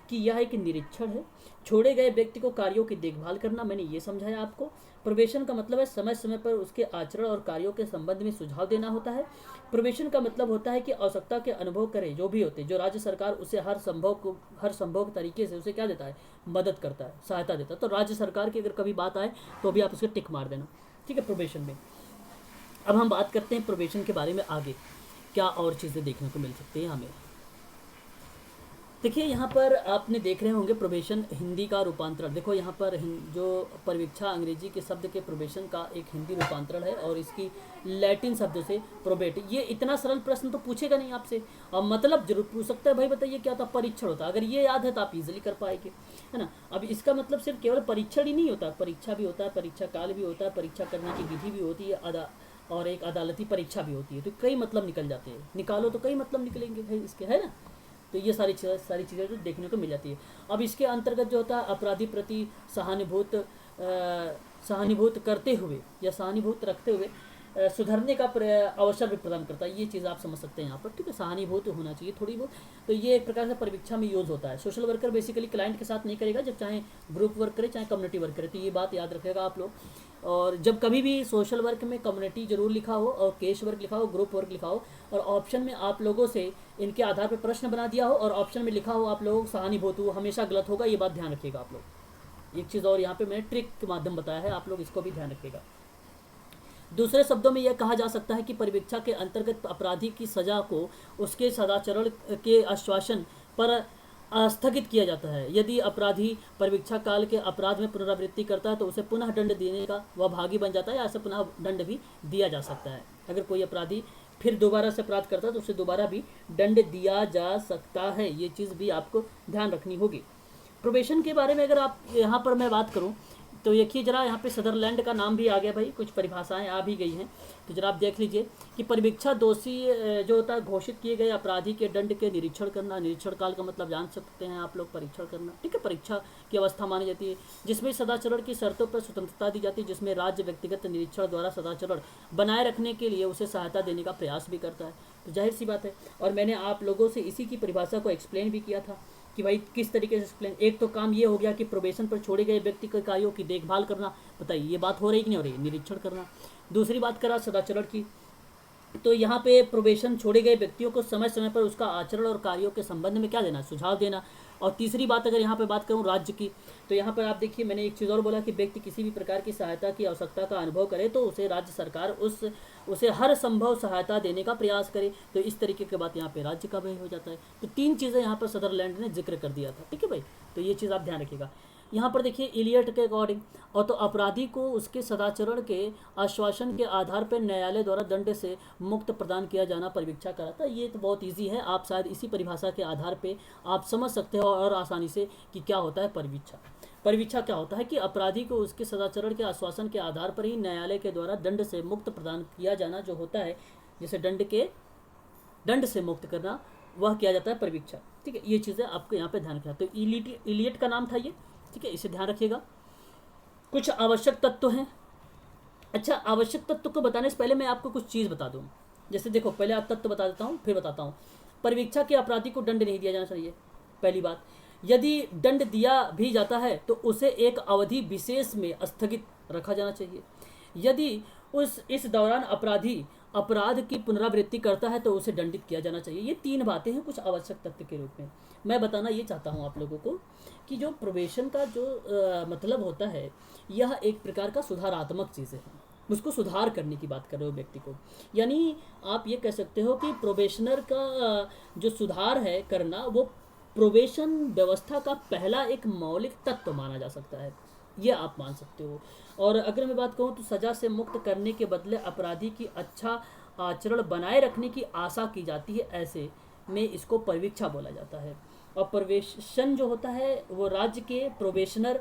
कि यह एक निरीक्षण है। छोड़े गए व्यक्ति को कार्यों की देखभाल करना, मैंने ये समझाया आपको। प्रोबेशन का मतलब है समय समय पर उसके आचरण और कार्यों के संबंध में सुझाव देना होता है। प्रोबेशन का मतलब होता है कि आवश्यकता के अनुभव करे जो भी होते, जो राज्य सरकार उसे हर संभव तरीके से उसे क्या देता है, मदद करता है, सहायता देता है। तो राज्य सरकार की अगर कभी बात आए तो भी आप उसे टिक मार देना, ठीक है, प्रोबेशन में। अब हम बात करते हैं प्रोबेशन के बारे में आगे क्या और चीज़ें देखने को मिल सकती है हमें। देखिए यहाँ पर आपने देख रहे होंगे प्रोबेशन हिंदी का रूपांतरण। देखो यहाँ पर जो परिवीक्षा अंग्रेजी के शब्द के प्रोबेशन का एक हिंदी रूपांतरण है और इसकी लैटिन शब्द से प्रोबेट। ये इतना सरल प्रश्न तो पूछेगा नहीं आपसे, और मतलब जरूर पूछ सकता है, भाई बताइए क्या होता, परीक्षण होता है। अगर ये याद है तो आप इजीली कर पाएंगे, है ना। अब इसका मतलब सिर्फ केवल परीक्षण ही नहीं होता, परीक्षा भी होता है, परीक्षा काल भी होता है, परीक्षा करने की विधि भी होती है, और एक अदालती परीक्षा भी होती है। तो कई मतलब निकल जाते हैं, निकालो तो कई मतलब निकलेंगे भाई इसके, है ना। तो ये सारी चीज़ें जो देखने को मिल जाती है। अब इसके अंतर्गत जो होता है अपराधी प्रति सहानुभूत करते हुए या सहानुभूत रखते हुए सुधरने का अवसर भी प्रदान करता है। ये चीज़ आप समझ सकते हैं यहाँ पर, ठीक है, सहानुभूत होना चाहिए थोड़ी बहुत। तो ये एक प्रकार से परीक्षा में यूज़ होता है। सोशल वर्कर बेसिकली क्लाइंट के साथ नहीं करेगा, जब चाहे ग्रुप वर्क करे चाहे कम्युनिटी वर्क करे, तो ये बात याद रखेगा आप लोग। और जब कभी भी सोशल वर्क में कम्युनिटी जरूर लिखा हो और केस वर्क लिखा हो, ग्रुप वर्क लिखा हो, और ऑप्शन में आप लोगों से इनके आधार पर प्रश्न बना दिया हो और ऑप्शन में लिखा हो आप लोगों को सहानुभूत हो, हमेशा गलत होगा, ये बात ध्यान रखिएगा आप लोग। एक चीज़ और यहाँ पे मैंने ट्रिक के माध्यम बताया है, आप लोग इसको भी ध्यान रखिएगा। दूसरे शब्दों में यह कहा जा सकता है कि परिवीक्षा के अंतर्गत अपराधी की सजा को उसके सदाचरण के आश्वासन पर स्थगित किया जाता है। यदि अपराधी परिवीक्षा काल के अपराध में पुनरावृत्ति करता है तो उसे पुनः दंड देने का वह भागी बन जाता है, या ऐसे पुनः दंड भी दिया जा सकता है। अगर कोई अपराधी फिर दोबारा से अपराध करता है तो उसे दोबारा भी दंड दिया जा सकता है। ये चीज़ भी आपको ध्यान रखनी होगी। प्रोबेशन के बारे में अगर आप यहाँ पर मैं बात करूँ तो देखिए जरा, यहाँ पे सदरलैंड का नाम भी आ गया भाई, कुछ परिभाषाएं आ भी गई हैं, तो जरा आप देख लीजिए कि परिवीक्षा दोषी जो होता है घोषित किए गए अपराधी के दंड के निरीक्षण करना। निरीक्षण काल का मतलब जान सकते हैं आप लोग, परीक्षण करना, ठीक है, परीक्षा की अवस्था मानी जाती है, जिसमें सदाचरण की शर्तों पर स्वतंत्रता दी जाती है, जिसमें राज्य व्यक्तिगत निरीक्षण द्वारा सदाचरण बनाए रखने के लिए उसे सहायता देने का प्रयास भी करता है। तो जाहिर सी बात है, और मैंने आप लोगों से इसी की परिभाषा को एक्सप्लेन भी किया था कि भाई किस तरीके से एक्सप्लेन। एक तो काम ये हो गया कि प्रोबेशन पर छोड़े गए व्यक्ति के कार्यों की देखभाल करना, बताइए ये बात हो रही कि नहीं हो रही, निरीक्षण करना। दूसरी बात करा सदाचरण की, तो यहाँ पे प्रोबेशन छोड़े गए व्यक्तियों को समय समय पर उसका आचरण और कार्यों के संबंध में क्या देना, सुझाव देना। और तीसरी बात अगर यहाँ पे बात करूँ राज्य की, तो यहाँ पर आप देखिए मैंने एक चीज़ और बोला कि व्यक्ति किसी भी प्रकार की सहायता की आवश्यकता का अनुभव करे तो उसे राज्य सरकार उसे हर संभव सहायता देने का प्रयास करे। तो इस तरीके की बात यहाँ पे राज्य का भी हो जाता है। तो तीन चीज़ें यहाँ पर सदरलैंड ने जिक्र कर दिया था, ठीक है भाई। तो ये चीज़ आप ध्यान रखिएगा। यहाँ पर देखिए इलियट के अकॉर्डिंग, और तो अपराधी को उसके सदाचरण के आश्वासन के आधार पर न्यायालय द्वारा दंड से मुक्त प्रदान किया जाना परिवीक्षा कराता है। ये तो बहुत इजी है, आप शायद इसी परिभाषा के आधार पे आप समझ सकते हो और आसानी से कि क्या होता है परिवीक्षा। परिवीक्षा क्या होता है कि अपराधी को उसके सदाचरण के आश्वासन के आधार पर ही न्यायालय के द्वारा दंड से मुक्त प्रदान किया जाना जो होता है, जैसे दंड से मुक्त करना, वह किया जाता है परिवीक्षा, ठीक है। ये चीज़ें आपको यहाँ पे ध्यान रखना। तो इलियट का नाम था ये, ठीक है, इसे ध्यान रखिएगा। कुछ आवश्यक तत्व हैं। अच्छा, आवश्यक तत्व को बताने से पहले मैं आपको कुछ चीज़ बता दूं। जैसे देखो, पहले आप तत्व बता देता हूँ फिर बताता हूँ। परिवीक्षा के अपराधी को दंड नहीं दिया जाना चाहिए, पहली बात। यदि दंड दिया भी जाता है तो उसे एक अवधि विशेष में स्थगित रखा जाना चाहिए। यदि इस दौरान अपराधी अपराध की पुनरावृत्ति करता है तो उसे दंडित किया जाना चाहिए। ये तीन बातें हैं कुछ आवश्यक तत्व के रूप में। मैं बताना ये चाहता हूँ आप लोगों को कि जो प्रोबेशन का जो मतलब होता है, यह एक प्रकार का सुधारात्मक चीज़ें हैं। उसको सुधार करने की बात कर रहे हो व्यक्ति को, यानी आप ये कह सकते हो कि प्रोबेशनर का जो सुधार है करना, वो प्रोबेशन व्यवस्था का पहला एक मौलिक तत्व माना जा सकता है, ये आप मान सकते हो। और अगर मैं बात कहूँ तो सज़ा से मुक्त करने के बदले अपराधी की अच्छा आचरण बनाए रखने की आशा की जाती है, ऐसे में इसको परिवीक्षा बोला जाता है। और प्रोबेशन जो होता है वो राज्य के प्रोबेशनर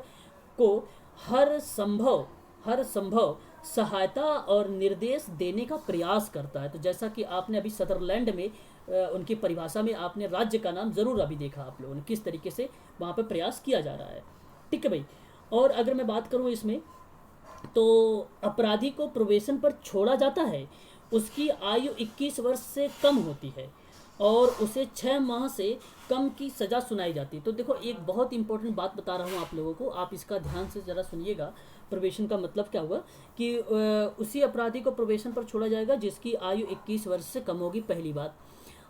को हर संभव सहायता और निर्देश देने का प्रयास करता है। तो जैसा कि आपने अभी सदरलैंड में उनकी परिभाषा में आपने राज्य का नाम ज़रूर अभी देखा आप लोगों ने, किस तरीके से वहाँ पर प्रयास किया जा रहा है, ठीक है भाई। और अगर मैं बात करूँ इसमें, तो अपराधी को प्रोबेशन पर छोड़ा जाता है, उसकी आयु 21 वर्ष से कम होती है और उसे 6 माह से कम की सज़ा सुनाई जाती है। तो देखो एक बहुत इंपॉर्टेंट बात बता रहा हूँ आप लोगों को, आप इसका ध्यान से ज़रा सुनिएगा। प्रोबेशन का मतलब क्या हुआ कि उसी अपराधी को प्रोबेशन पर छोड़ा जाएगा जिसकी आयु 21 वर्ष से कम होगी, पहली बात।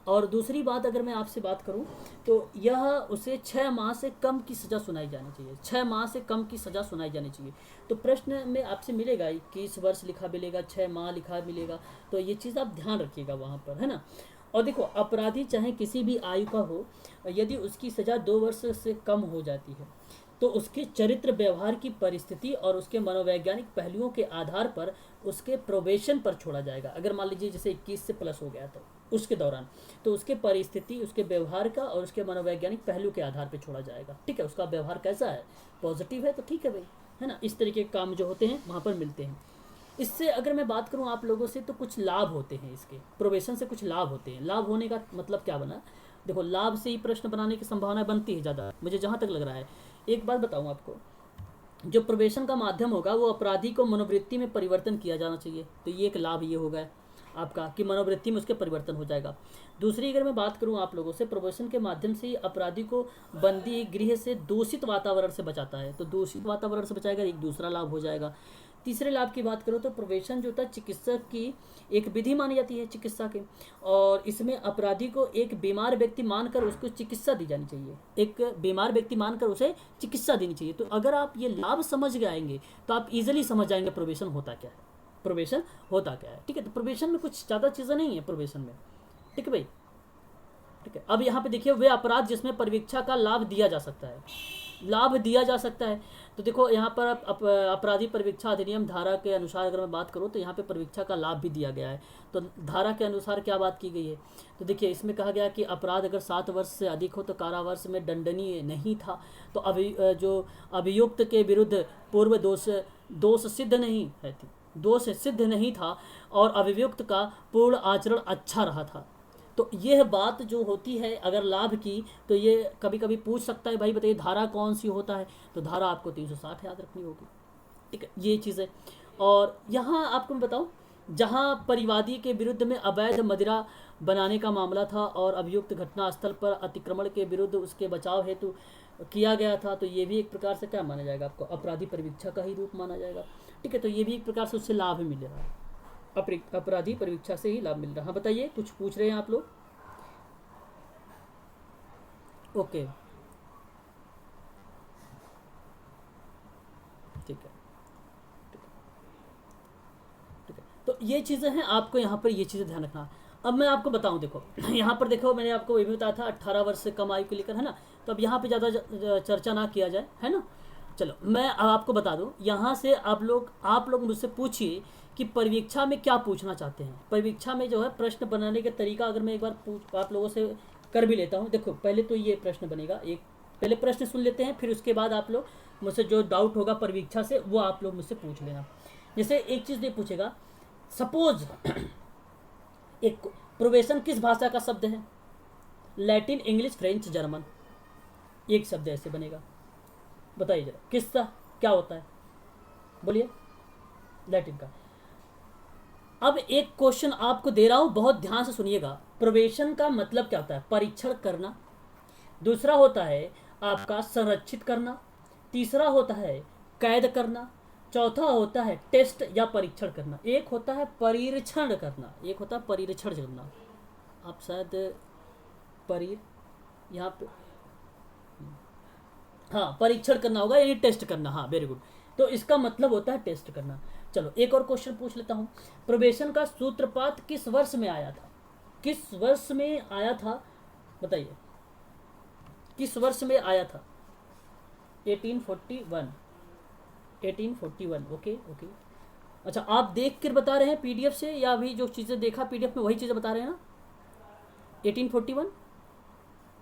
और दूसरी बात अगर मैं आपसे बात करूं तो यह उसे 6 माह से कम की सज़ा सुनाई जानी चाहिए, 6 माह से कम की सज़ा सुनाई जानी चाहिए। तो प्रश्न में आपसे मिलेगा 21 वर्ष लिखा मिलेगा, 6 माह लिखा मिलेगा, तो ये चीज़ आप ध्यान रखिएगा वहाँ पर, है ना। और देखो अपराधी चाहे किसी भी आयु का हो, यदि उसकी सज़ा 2 वर्ष से कम हो जाती है तो उसके चरित्र व्यवहार की परिस्थिति और उसके मनोवैज्ञानिक पहलुओं के आधार पर उसके प्रोबेशन पर छोड़ा जाएगा। अगर मान लीजिए जैसे 21 से प्लस हो गया तो उसके दौरान, तो उसके परिस्थिति, उसके व्यवहार का और उसके मनोवैज्ञानिक पहलू के आधार पर छोड़ा जाएगा। ठीक है, उसका व्यवहार कैसा है, पॉजिटिव है तो ठीक है भाई, है ना। इस तरीके के काम जो होते हैं वहाँ पर मिलते हैं। इससे अगर मैं बात करूँ आप लोगों से तो कुछ लाभ होते हैं, इसके प्रोबेशन से कुछ लाभ होते हैं। लाभ होने का मतलब क्या बना, देखो लाभ से ही प्रश्न बनाने की संभावना बनती है ज़्यादा, मुझे जहाँ तक लग रहा है। एक बात बताऊँ आपको, जो प्रोबेशन का माध्यम होगा वो अपराधी को मनोवृत्ति में परिवर्तन किया जाना चाहिए, तो ये एक लाभ ये होगा आपका कि मनोवृत्ति में उसके परिवर्तन हो जाएगा। दूसरी अगर मैं बात करूं आप लोगों से, प्रोबेशन के माध्यम से अपराधी को बंदी गृह से दूषित वातावरण से बचाता है, तो दूषित वातावरण से बचाएगा, एक दूसरा लाभ हो जाएगा। तीसरे लाभ की बात करो तो प्रोबेशन जो होता है चिकित्सक की एक विधि मानी जाती है चिकित्सा के, और इसमें अपराधी को एक बीमार व्यक्ति मानकर उसको चिकित्सा दी जानी चाहिए, एक बीमार व्यक्ति मानकर उसे चिकित्सा देनी चाहिए। तो अगर आप ये लाभ समझ गए आएंगे तो आप इजीली समझ जाएंगे प्रोबेशन होता क्या है, प्रोबेशन होता क्या है। ठीक है, तो प्रोबेशन में कुछ ज़्यादा चीज़ें नहीं है प्रोबेशन में। ठीक है भाई, ठीक है। अब यहाँ पे देखिए वे अपराध जिसमें परिवीक्षा का लाभ दिया जा सकता है, लाभ दिया जा सकता है। तो देखो यहाँ पर अपराधी परिवीक्षा अधिनियम धारा के अनुसार अगर मैं बात करूँ तो यहाँ पे परिवीक्षा का लाभ भी दिया गया है। तो धारा के अनुसार क्या बात की गई है, तो देखिए इसमें कहा गया कि अपराध अगर 7 वर्ष से अधिक हो तो कारावास में दंडनीय नहीं था। तो जो अभियुक्त के विरुद्ध पूर्व दोष सिद्ध नहीं है थी, दोष सिद्ध नहीं था और अभियुक्त का पूर्ण आचरण अच्छा रहा था। तो यह बात जो होती है अगर लाभ की, तो ये कभी कभी पूछ सकता है भाई बताइए धारा कौन सी होता है, तो धारा आपको 360 याद रखनी होगी। ठीक है, ये चीज़ है। और यहाँ आपको मैं बताऊँ, जहाँ परिवादी के विरुद्ध में अवैध मदिरा बनाने का मामला था और अभियुक्त घटनास्थल पर अतिक्रमण के विरुद्ध उसके बचाव हेतु किया गया था, तो ये भी एक प्रकार से क्या माना जाएगा, आपको अपराधी परिवीक्षा का ही रूप माना जाएगा। ठीक है, तो ये भी एक प्रकार से उससे लाभ मिल रहा है, अपराधी परिवीक्षा से ही लाभ मिल रहा है। हाँ बताइए, कुछ पूछ रहे हैं आप लोग? ओके, ठीक है, ठीक है। तो ये चीज़ें हैं, आपको यहाँ पर ये चीज़ें ध्यान रखना। अब मैं आपको बताऊं, देखो यहाँ पर देखो मैंने आपको ये भी बताया था 18 वर्ष से कम आयु को लेकर, है ना। तो अब यहाँ पे ज़्यादा चर्चा ना किया जाए, है ना। चलो मैं अब आपको बता दूं, यहाँ से आप लोग मुझसे पूछिए कि परीक्षा में क्या पूछना चाहते हैं। परीक्षा में जो है प्रश्न बनाने का तरीका अगर मैं एक बार आप लोगों से कर भी लेता हूँ। देखो पहले तो ये प्रश्न बनेगा, एक पहले प्रश्न सुन लेते हैं, फिर उसके बाद आप लोग मुझसे जो डाउट होगा परीक्षा से वो आप लोग मुझसे पूछ लेना। जैसे एक चीज़ ये पूछेगा, सपोज एक प्रोबेशन किस भाषा का शब्द है, लैटिन, इंग्लिश, फ्रेंच, जर्मन, एक शब्द ऐसे बनेगा, बताइए जरा किसका क्या होता है, बोलिए। लैटिन का। अब एक क्वेश्चन आपको दे रहा हूं, बहुत ध्यान से सुनिएगा। प्रोबेशन का मतलब क्या होता है, परीक्षण करना। दूसरा होता है आपका संरक्षित करना। तीसरा होता है कैद करना। चौथा होता है टेस्ट या परीक्षण करना। एक होता है परीक्षण करना, एक होता है परीक्षण करना। आप शायद यहाँ पे हाँ परीक्षण करना होगा, यानी टेस्ट करना। हाँ वेरी गुड, तो इसका मतलब होता है टेस्ट करना। चलो एक और क्वेश्चन पूछ लेता हूँ, प्रोबेशन का सूत्रपात किस वर्ष में आया था, किस वर्ष में आया था, बताइए किस वर्ष में आया था। 1841, 1841। ओके ओके, अच्छा आप देख कर बता रहे हैं पीडीएफ से, या अभी जो चीज़ें देखा पीडीएफ में वही चीज़ें बता रहे हैं ना। 1841,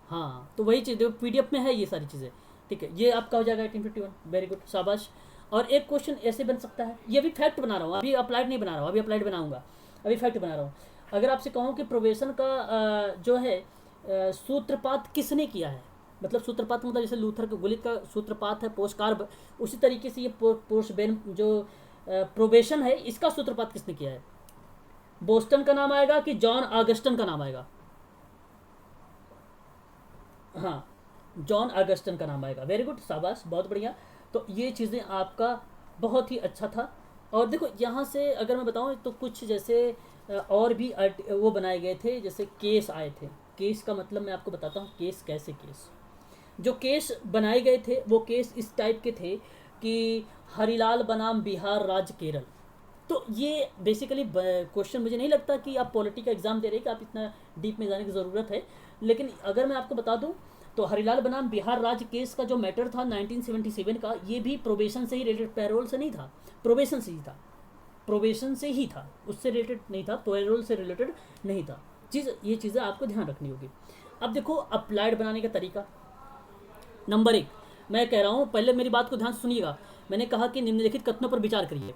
हाँ तो वही चीज़ पीडीएफ में है ये सारी चीज़ें। ठीक है, ये आपका हो जाएगा 1851। वेरी गुड, शाबाश। और एक क्वेश्चन ऐसे बन सकता है, ये भी फैक्ट बना रहा हूँ, अभी अप्लाइड नहीं बना रहा हूँ, अभी अप्लाइड बनाऊंगा, अभी फैक्ट बना रहा हूँ। अगर आपसे कहूँ कि प्रोबेशन का जो है सूत्रपात किसने किया है, मतलब सूत्रपात मतलब जैसे लूथर के गुलित का सूत्रपात है पोस्टकार्ब, उसी तरीके से ये पोस्टबेन जो प्रोबेशन है इसका सूत्रपात किसने किया है। बोस्टन का नाम आएगा कि जॉन ऑगस्टन का नाम आएगा, हाँ, जॉन ऑगस्टन का नाम आएगा। वेरी गुड, शाबाश, बहुत बढ़िया। तो ये चीज़ें आपका बहुत ही अच्छा था। और देखो यहाँ से अगर मैं बताऊँ तो कुछ जैसे और भी वो बनाए गए थे, जैसे केस आए थे। केस का मतलब मैं आपको बताता हूँ, केस कैसे, केस जो केस बनाए गए थे वो केस इस टाइप के थे कि हरिलाल बनाम बिहार राज्य केरल। तो ये बेसिकली क्वेश्चन, मुझे नहीं लगता कि आप पॉलिटी का एग्ज़ाम दे रहे हैं कि आप इतना डीप में जाने की ज़रूरत है। लेकिन अगर मैं आपको बता दूं तो हरिलाल बनाम बिहार राज्य केस का जो मैटर था 1977 का, ये भी प्रोबेशन से ही रिलेटेड, पैरोल से नहीं था, प्रोबेशन से ही था। प्रोबेशन से ही था, उससे रिलेटेड नहीं था, पैरोल से रिलेटेड नहीं था। ये चीज़ें आपको ध्यान रखनी होगी। अब देखो अप्लाइड बनाने का तरीका। नंबर एक, मैं कह रहा हूँ, पहले मेरी बात को ध्यान से सुनिएगा। मैंने कहा कि निम्नलिखित कथनों पर विचार करिए।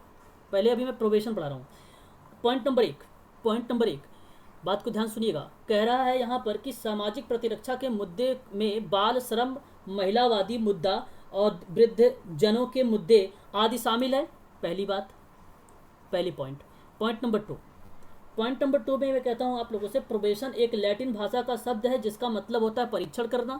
पहले अभी मैं प्रोबेशन पढ़ा रहा हूँ। पॉइंट नंबर एक, बात को ध्यान सुनिएगा। कह रहा है यहाँ पर कि सामाजिक प्रतिरक्षा के मुद्दे में बाल श्रम, महिलावादी मुद्दा और वृद्ध जनों के मुद्दे आदि शामिल है। पहली बात, पहली पॉइंट। पॉइंट नंबर टू में मैं कहता हूँ आप लोगों से, प्रोबेशन एक लैटिन भाषा का शब्द है जिसका मतलब होता है परीक्षण करना।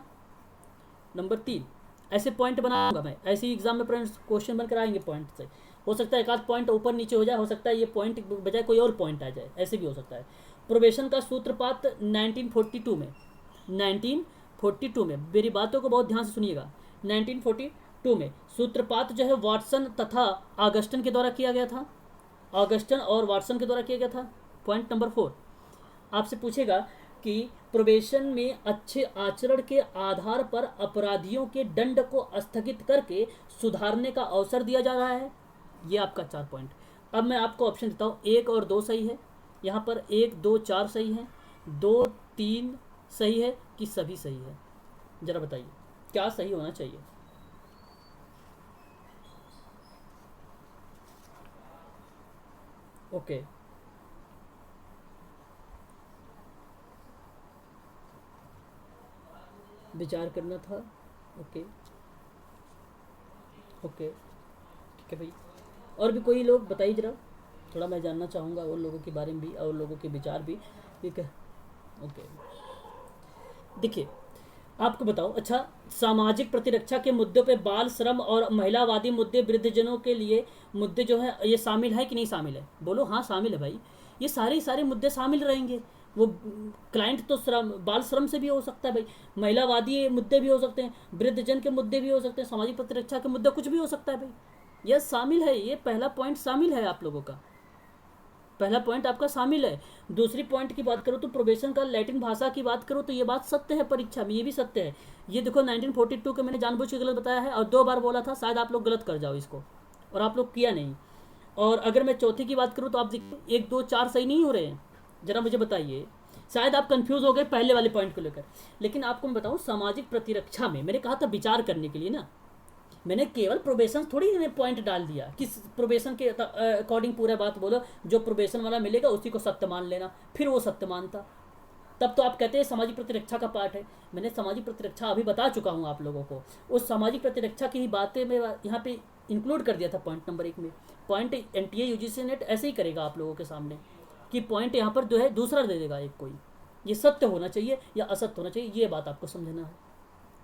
नंबर तीन, ऐसे पॉइंट बनाऊंगा मैं, ऐसे ही एग्जाम में क्वेश्चन बनकर आएंगे पॉइंट से। हो सकता है एक आध पॉइंट ऊपर नीचे हो जाए, हो सकता है ये पॉइंट बजाय कोई और पॉइंट आ जाए, ऐसे भी हो सकता है। प्रोबेशन का सूत्रपात 1942 में, 1942 में, मेरी बातों को बहुत ध्यान से सुनिएगा। 1942 में सूत्रपात जो है वाटसन तथा ऑगस्टन के द्वारा किया गया था। ऑगस्टन और वाटसन के द्वारा किया गया था। पॉइंट नंबर 4, आपसे पूछेगा कि प्रोबेशन में अच्छे आचरण के आधार पर अपराधियों के दंड को स्थगित करके सुधारने का अवसर दिया जा रहा है। ये आपका 4 पॉइंट। अब मैं आपको ऑप्शन देता हूँ, 1 और 2 सही है, यहाँ पर 1 2 4 सही है, 2 3 सही है कि सभी सही है? जरा बताइए क्या सही होना चाहिए। ओके, विचार करना था। ओके, ओके, ठीक है भाई। और भी कोई लोग बताइए जरा, थोड़ा मैं जानना चाहूँगा और लोगों के बारे में भी और लोगों के विचार भी। ठीक है, ओके। देखिए आपको बताओ, अच्छा, सामाजिक प्रतिरक्षा के मुद्दों पे बाल श्रम और महिलावादी मुद्दे, वृद्धजनों के लिए मुद्दे जो है, ये शामिल है कि नहीं शामिल है? बोलो हाँ शामिल है भाई। ये सारे मुद्दे शामिल रहेंगे। वो क्लाइंट तो श्रम, बाल श्रम से भी हो सकता है भाई, महिलावादी मुद्दे भी हो सकते हैं, वृद्धजन के मुद्दे भी हो सकते हैं, सामाजिक प्रतिरक्षा के मुद्दे, कुछ भी हो सकता है भाई। यह शामिल है, ये पहला पॉइंट शामिल है आप लोगों का, पहला पॉइंट आपका शामिल है। दूसरी पॉइंट की बात करो तो प्रोबेशन का लैटिन भाषा की बात करो तो ये बात सत्य है, परीक्षा में ये भी सत्य है। ये देखो 1942 के मैंने जानबूझ के गलत बताया है और 2 बार बोला था, शायद आप लोग गलत कर जाओ इसको, और आप लोग किया नहीं। और अगर मैं चौथी की बात करूँ तो आप देखिए 1 2 4 सही नहीं हो रहे हैं। जरा मुझे बताइए, शायद आप कंफ्यूज हो गए पहले वाले पॉइंट को लेकर। लेकिन आपको मैं बताऊँ, सामाजिक प्रतिरक्षा में मैंने कहा था विचार करने के लिए ना, मैंने केवल प्रोबेशन थोड़ी ने पॉइंट डाल दिया कि प्रोबेशन के अकॉर्डिंग पूरा बात बोलो, जो प्रोबेशन वाला मिलेगा उसी को सत्य मान लेना, फिर वो सत्य मानता। तब तो आप कहते हैं सामाजिक प्रतिरक्षा का पार्ट है। मैंने सामाजिक प्रतिरक्षा अभी बता चुका हूँ आप लोगों को, उस सामाजिक प्रतिरक्षा की ही बातें मैं यहाँ पे इंक्लूड कर दिया था पॉइंट नंबर 1 में। पॉइंट एनटीए यूजीसी नेट ऐसे ही करेगा आप लोगों के सामने कि पॉइंट यहाँ पर जो है दूसरा दे देगा एक कोई, ये सत्य होना चाहिए या असत्य होना चाहिए, ये बात आपको समझना है।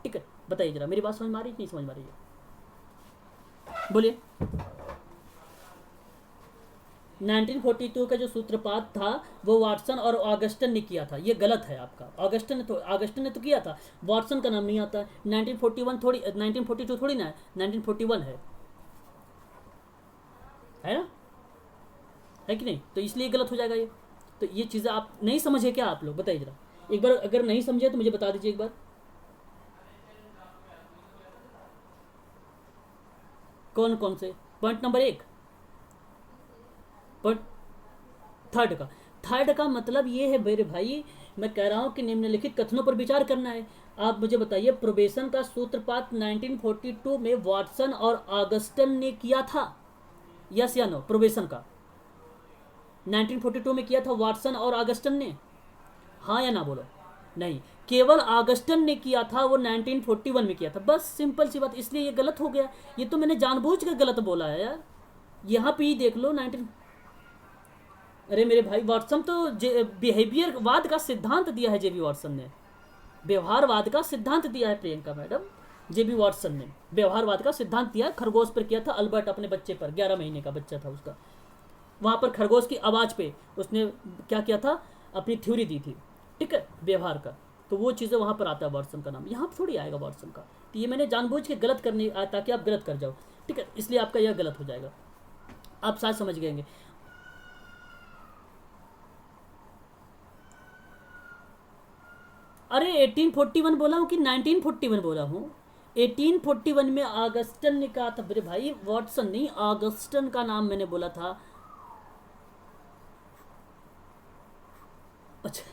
ठीक है, बताइए जरा, मेरी बात समझ में आ रही है नहीं समझ में आ रही है? बोलिए। 1942 का जो सूत्रपात था वो वाटसन और ऑगस्टन ने किया था, ये गलत है आपका। ऑगस्टन ने तो किया था, वाटसन का नाम नहीं आता है। 1941 थोड़ी, 1942 थोड़ी ना है, 1941 है ना, है कि नहीं? तो इसलिए गलत हो जाएगा ये। तो ये चीज़ें आप नहीं समझे क्या आप लोग? बताइए जरा एक बार, अगर नहीं समझे तो मुझे बता दीजिए एक बार। कौन कौन से पॉइंट नंबर 1, पॉइंट थर्ड का मतलब ये है मेरे भाई, मैं कह रहा हूं कि निम्नलिखित कथनों पर विचार करना है। आप मुझे बताइए, प्रोबेशन का सूत्रपात 1942 में वाटसन और ऑगस्टन ने किया था, यस या नो? प्रोबेशन का 1942 में किया था वाटसन और ऑगस्टन ने, हाँ या ना बोलो? नहीं, केवल ऑगस्टन ने किया था, वो 1941 में किया था, बस सिंपल सी बात। इसलिए ये गलत हो गया, ये तो मैंने जानबूझ के गलत बोला है यार। यहाँ पे ही देख लो 19, अरे मेरे भाई वाटसन तो बिहेवियर वाद का सिद्धांत दिया है जेबी वाटसन ने, व्यवहारवाद का सिद्धांत दिया है प्रियंका मैडम, जेबी वाटसन ने व्यवहारवाद का सिद्धांत दिया, खरगोश पर किया था, अल्बर्ट अपने बच्चे पर, 11 महीने का बच्चा था उसका, वहां पर खरगोश की आवाज़ पे उसने क्या किया था, अपनी थ्योरी दी थी, ठीक है, व्यवहार का। तो वो चीज़ें वहां पर आता है वाटसन का नाम, यहाँ पर थोड़ी आएगा वाटसन का। तो ये मैंने जानबूझ के गलत करने आया ताकि आप गलत कर जाओ, ठीक है, इसलिए आपका यह गलत हो जाएगा, आप शायद समझ गएंगे। अरे 1841 बोला हूँ कि 1941 बोला हूँ? 1841 में ऑगस्टन ने कहा था, अरे भाई वाटसन नहीं, ऑगस्टन का नाम मैंने बोला था। अच्छा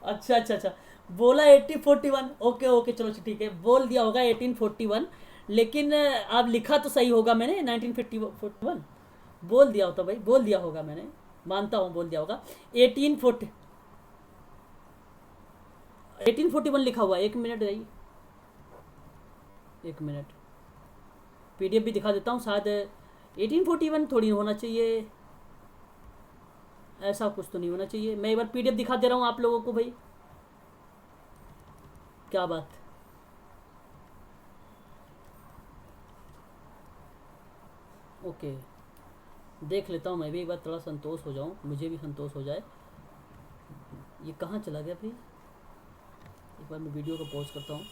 अच्छा अच्छा अच्छा, बोला 1841, ओके ओके, चलो ठीक है, बोल दिया होगा 1841, लेकिन आप लिखा तो सही होगा मैंने 1941, बोल दिया होता भाई, बोल दिया होगा मैंने, मानता हूँ बोल दिया होगा। 1840 1841 लिखा हुआ है, एक मिनट जाइए, एक मिनट, पीडीएफ भी दिखा देता हूँ, शायद 1841 थोड़ी होना चाहिए, ऐसा कुछ तो नहीं होना चाहिए। मैं एक बार पीडीएफ दिखा दे रहा हूँ आप लोगों को भाई, क्या बात, ओके, देख लेता हूँ मैं भी एक बार, थोड़ा संतोष हो जाऊँ, मुझे भी संतोष हो जाए। ये कहाँ चला गया भाई, एक बार मैं वीडियो को पॉज करता हूँ।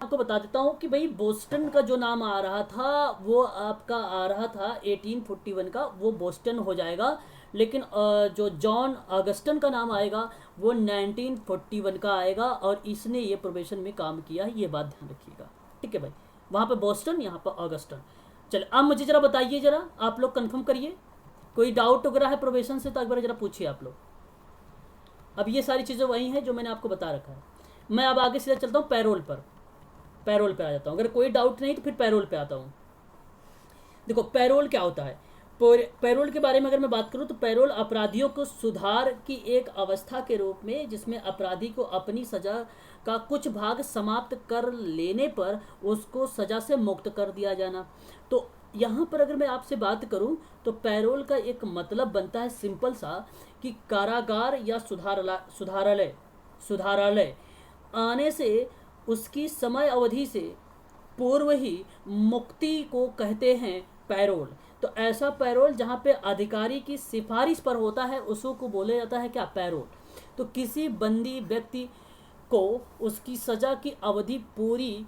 आपको बता देता हूँ कि भाई बोस्टन का जो नाम आ रहा था वो आपका आ रहा था 1841 का, वो बोस्टन हो जाएगा, लेकिन जो जॉन ऑगस्टन का नाम आएगा वो 1941 का आएगा, और इसने ये प्रोबेशन में काम किया है, ये बात ध्यान रखिएगा, ठीक है भाई। वहाँ पर बोस्टन, यहाँ पर ऑगस्टन। चलिए अब मुझे ज़रा बताइए, ज़रा आप लोग कंफर्म करिए, कोई डाउट वगैरह है प्रोबेशन से तो एक बार ज़रा पूछिए आप लोग। अब ये सारी चीज़ें वही हैं जो मैंने आपको बता रखा है। मैं अब आगे सीधा चलता हूँ पैरोल पर, पैरोल पे आ जाता हूँ, अगर कोई डाउट नहीं तो फिर पैरोल पे आता हूँ। देखो पैरोल क्या होता है, पैरोल के बारे में अगर मैं बात करूँ तो पैरोल अपराधियों को सुधार की एक अवस्था के रूप में, जिसमें अपराधी को अपनी सजा का कुछ भाग समाप्त कर लेने पर उसको सजा से मुक्त कर दिया जाना। तो यहाँ पर अगर मैं आपसे बात करूँ तो पैरोल का एक मतलब बनता है सिंपल सा, कि कारागार या सुधारालय सुधारालय आने से उसकी समय अवधि से पूर्व ही मुक्ति को कहते हैं पैरोल। तो ऐसा पैरोल जहाँ पे अधिकारी की सिफारिश पर होता है उसको को बोले जाता है क्या, पैरोल। तो किसी बंदी व्यक्ति को उसकी सजा की अवधि पूरी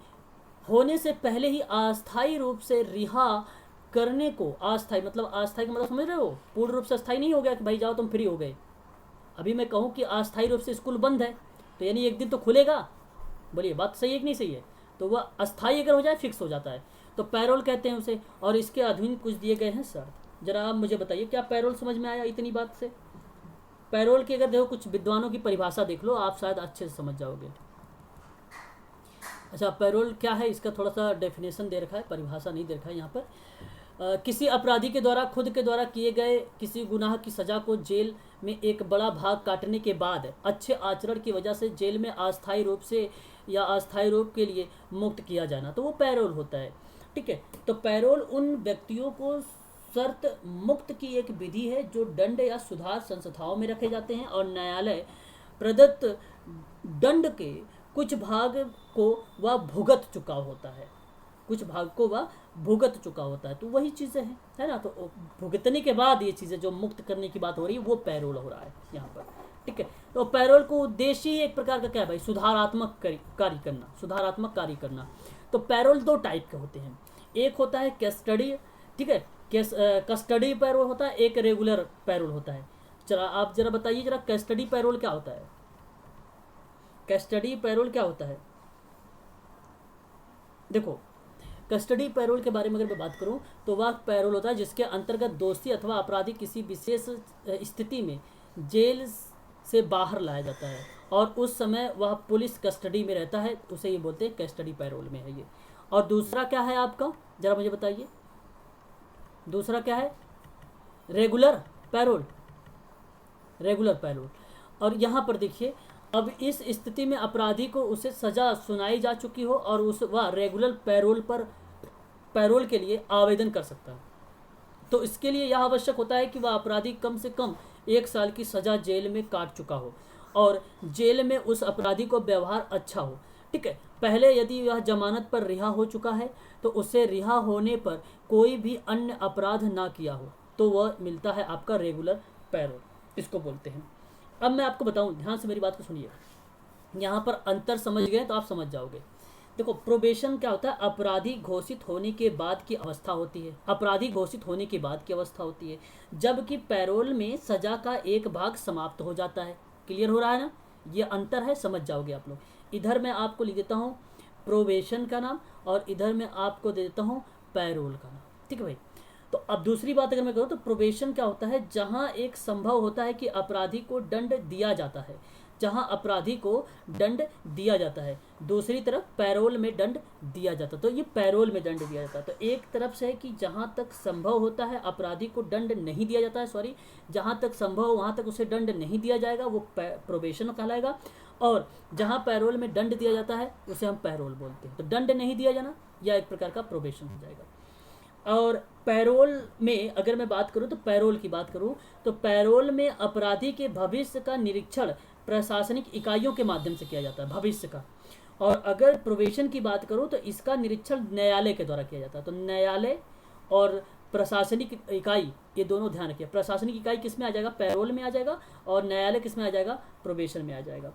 होने से पहले ही अस्थायी रूप से रिहा करने को, अस्थायी मतलब, अस्थायी का मतलब समझ रहे हो, पूर्ण रूप से अस्थायी नहीं हो गया कि भाई जाओ तुम फ्री हो गए। अभी मैं कहूँ कि अस्थायी रूप से स्कूल बंद है तो यानी एक दिन तो खुलेगा, बोलिए बात सही है कि नहीं सही है, तो वह अस्थायी अगर हो जाए फिक्स हो जाता है तो पैरोल कहते हैं उसे। और इसके अधीन कुछ दिए गए हैं शर्त। जरा आप मुझे बताइए क्या पैरोल समझ में आया इतनी बात से? पैरोल की अगर देखो कुछ विद्वानों की परिभाषा देख लो, आप शायद अच्छे से समझ जाओगे। अच्छा पैरोल क्या है, इसका थोड़ा सा डेफिनेशन दे रखा है, परिभाषा नहीं दे रखा है यहाँ पर। किसी अपराधी के द्वारा खुद के द्वारा किए गए किसी गुनाह की सजा को जेल में एक बड़ा भाग काटने के बाद अच्छे आचरण की वजह से जेल में अस्थायी रूप से या अस्थायी रूप के लिए मुक्त किया जाना, तो वो पैरोल होता है, ठीक है। तो पैरोल उन व्यक्तियों को शर्त मुक्त की एक विधि है जो दंड या सुधार संस्थाओं में रखे जाते हैं और न्यायालय प्रदत्त दंड के कुछ भाग को वह भुगत चुका होता है, कुछ भाग को वह भुगत चुका होता है। तो वही चीज़ें हैं, है ना। तो भुगतने के बाद ये चीज़ें जो मुक्त करने की बात हो रही है वो पैरोल हो रहा है यहाँ पर, ठीक है। तो पैरोल को उद्देश्य ही एक प्रकार का क्या है भाई, सुधारात्मक कार्य करना, सुधारात्मक कार्य करना। तो पैरोल दो टाइप के होते हैं, एक होता है कस्टडी, ठीक है, कस्टडी पैरोल होता है, एक रेगुलर पैरोल होता है। चला आप जरा बताइए जरा कस्टडी पैरोल क्या होता है, कस्टडी पैरोल क्या होता है? देखो कस्टडी पैरोल के बारे में अगर मैं बात करूं तो वह पैरोल होता है जिसके अंतर्गत दोषी अथवा अपराधी किसी विशेष स्थिति में जेल से बाहर लाया जाता है और उस समय वह पुलिस कस्टडी में रहता है, उसे ये बोलते हैं कस्टडी पैरोल में है ये। और दूसरा क्या है आपका, जरा मुझे बताइए दूसरा क्या है? Regular parole, regular parole. और यहाँ पर देखिए, अब इस स्थिति में अपराधी को उसे सजा सुनाई जा चुकी हो और उस वह रेगुलर पैरोल पर पैरोल के लिए आवेदन कर सकता है। तो इसके लिए यह आवश्यक होता है कि वह अपराधी कम से कम 1 साल की सज़ा जेल में काट चुका हो और जेल में उस अपराधी को व्यवहार अच्छा हो। ठीक है, पहले यदि यह जमानत पर रिहा हो चुका है तो उसे रिहा होने पर कोई भी अन्य अपराध ना किया हो तो वह मिलता है आपका रेगुलर पैरोल, इसको बोलते हैं। अब मैं आपको बताऊं, ध्यान से मेरी बात को सुनिए, यहाँ पर अंतर समझ गए तो आप समझ जाओगे। देखो, प्रोबेशन क्या होता है? अपराधी घोषित होने के बाद की अवस्था होती है, अपराधी घोषित होने के बाद की अवस्था होती है, जबकि पैरोल में सजा का एक भाग समाप्त हो जाता है। क्लियर हो रहा है ना? ये अंतर है, समझ जाओगे आप लोग। इधर मैं आपको लिख देता हूँ प्रोबेशन का नाम और इधर मैं आपको दे देता हूँ पैरोल का नाम। ठीक है भाई। तो अब दूसरी बात अगर मैं करूँ तो प्रोबेशन क्या होता है? जहाँ एक संभव होता है कि अपराधी को दंड दिया जाता है, जहां अपराधी को दंड दिया जाता है, दूसरी तरफ पैरोल में दंड दिया जाता है। तो ये पैरोल में दंड दिया जाता है। तो एक तरफ से है कि जहां तक संभव होता है अपराधी को दंड नहीं दिया जाता है, सॉरी, जहां तक संभव हो वहां तक उसे दंड नहीं दिया जाएगा, वो प्रोबेशन कहलाएगा। और जहां पैरोल में दंड दिया जाता है उसे हम पैरोल बोलते हैं। तो दंड नहीं दिया जाना यह एक प्रकार का प्रोबेशन हो जाएगा। और पैरोल में अगर मैं बात करूं तो पैरोल की बात करूं तो पैरोल में अपराधी के भविष्य का निरीक्षण प्रशासनिक इकाइयों के माध्यम से किया जाता है, भविष्य का। और अगर प्रोबेशन की बात करूं तो इसका निरीक्षण न्यायालय के द्वारा किया जाता है। तो न्यायालय और प्रशासनिक इकाई, ये दोनों ध्यान रखिए। प्रशासनिक इकाई किस में आ जाएगा? पैरोल में आ जाएगा। और न्यायालय किस में आ जाएगा? प्रोबेशन में आ जाएगा।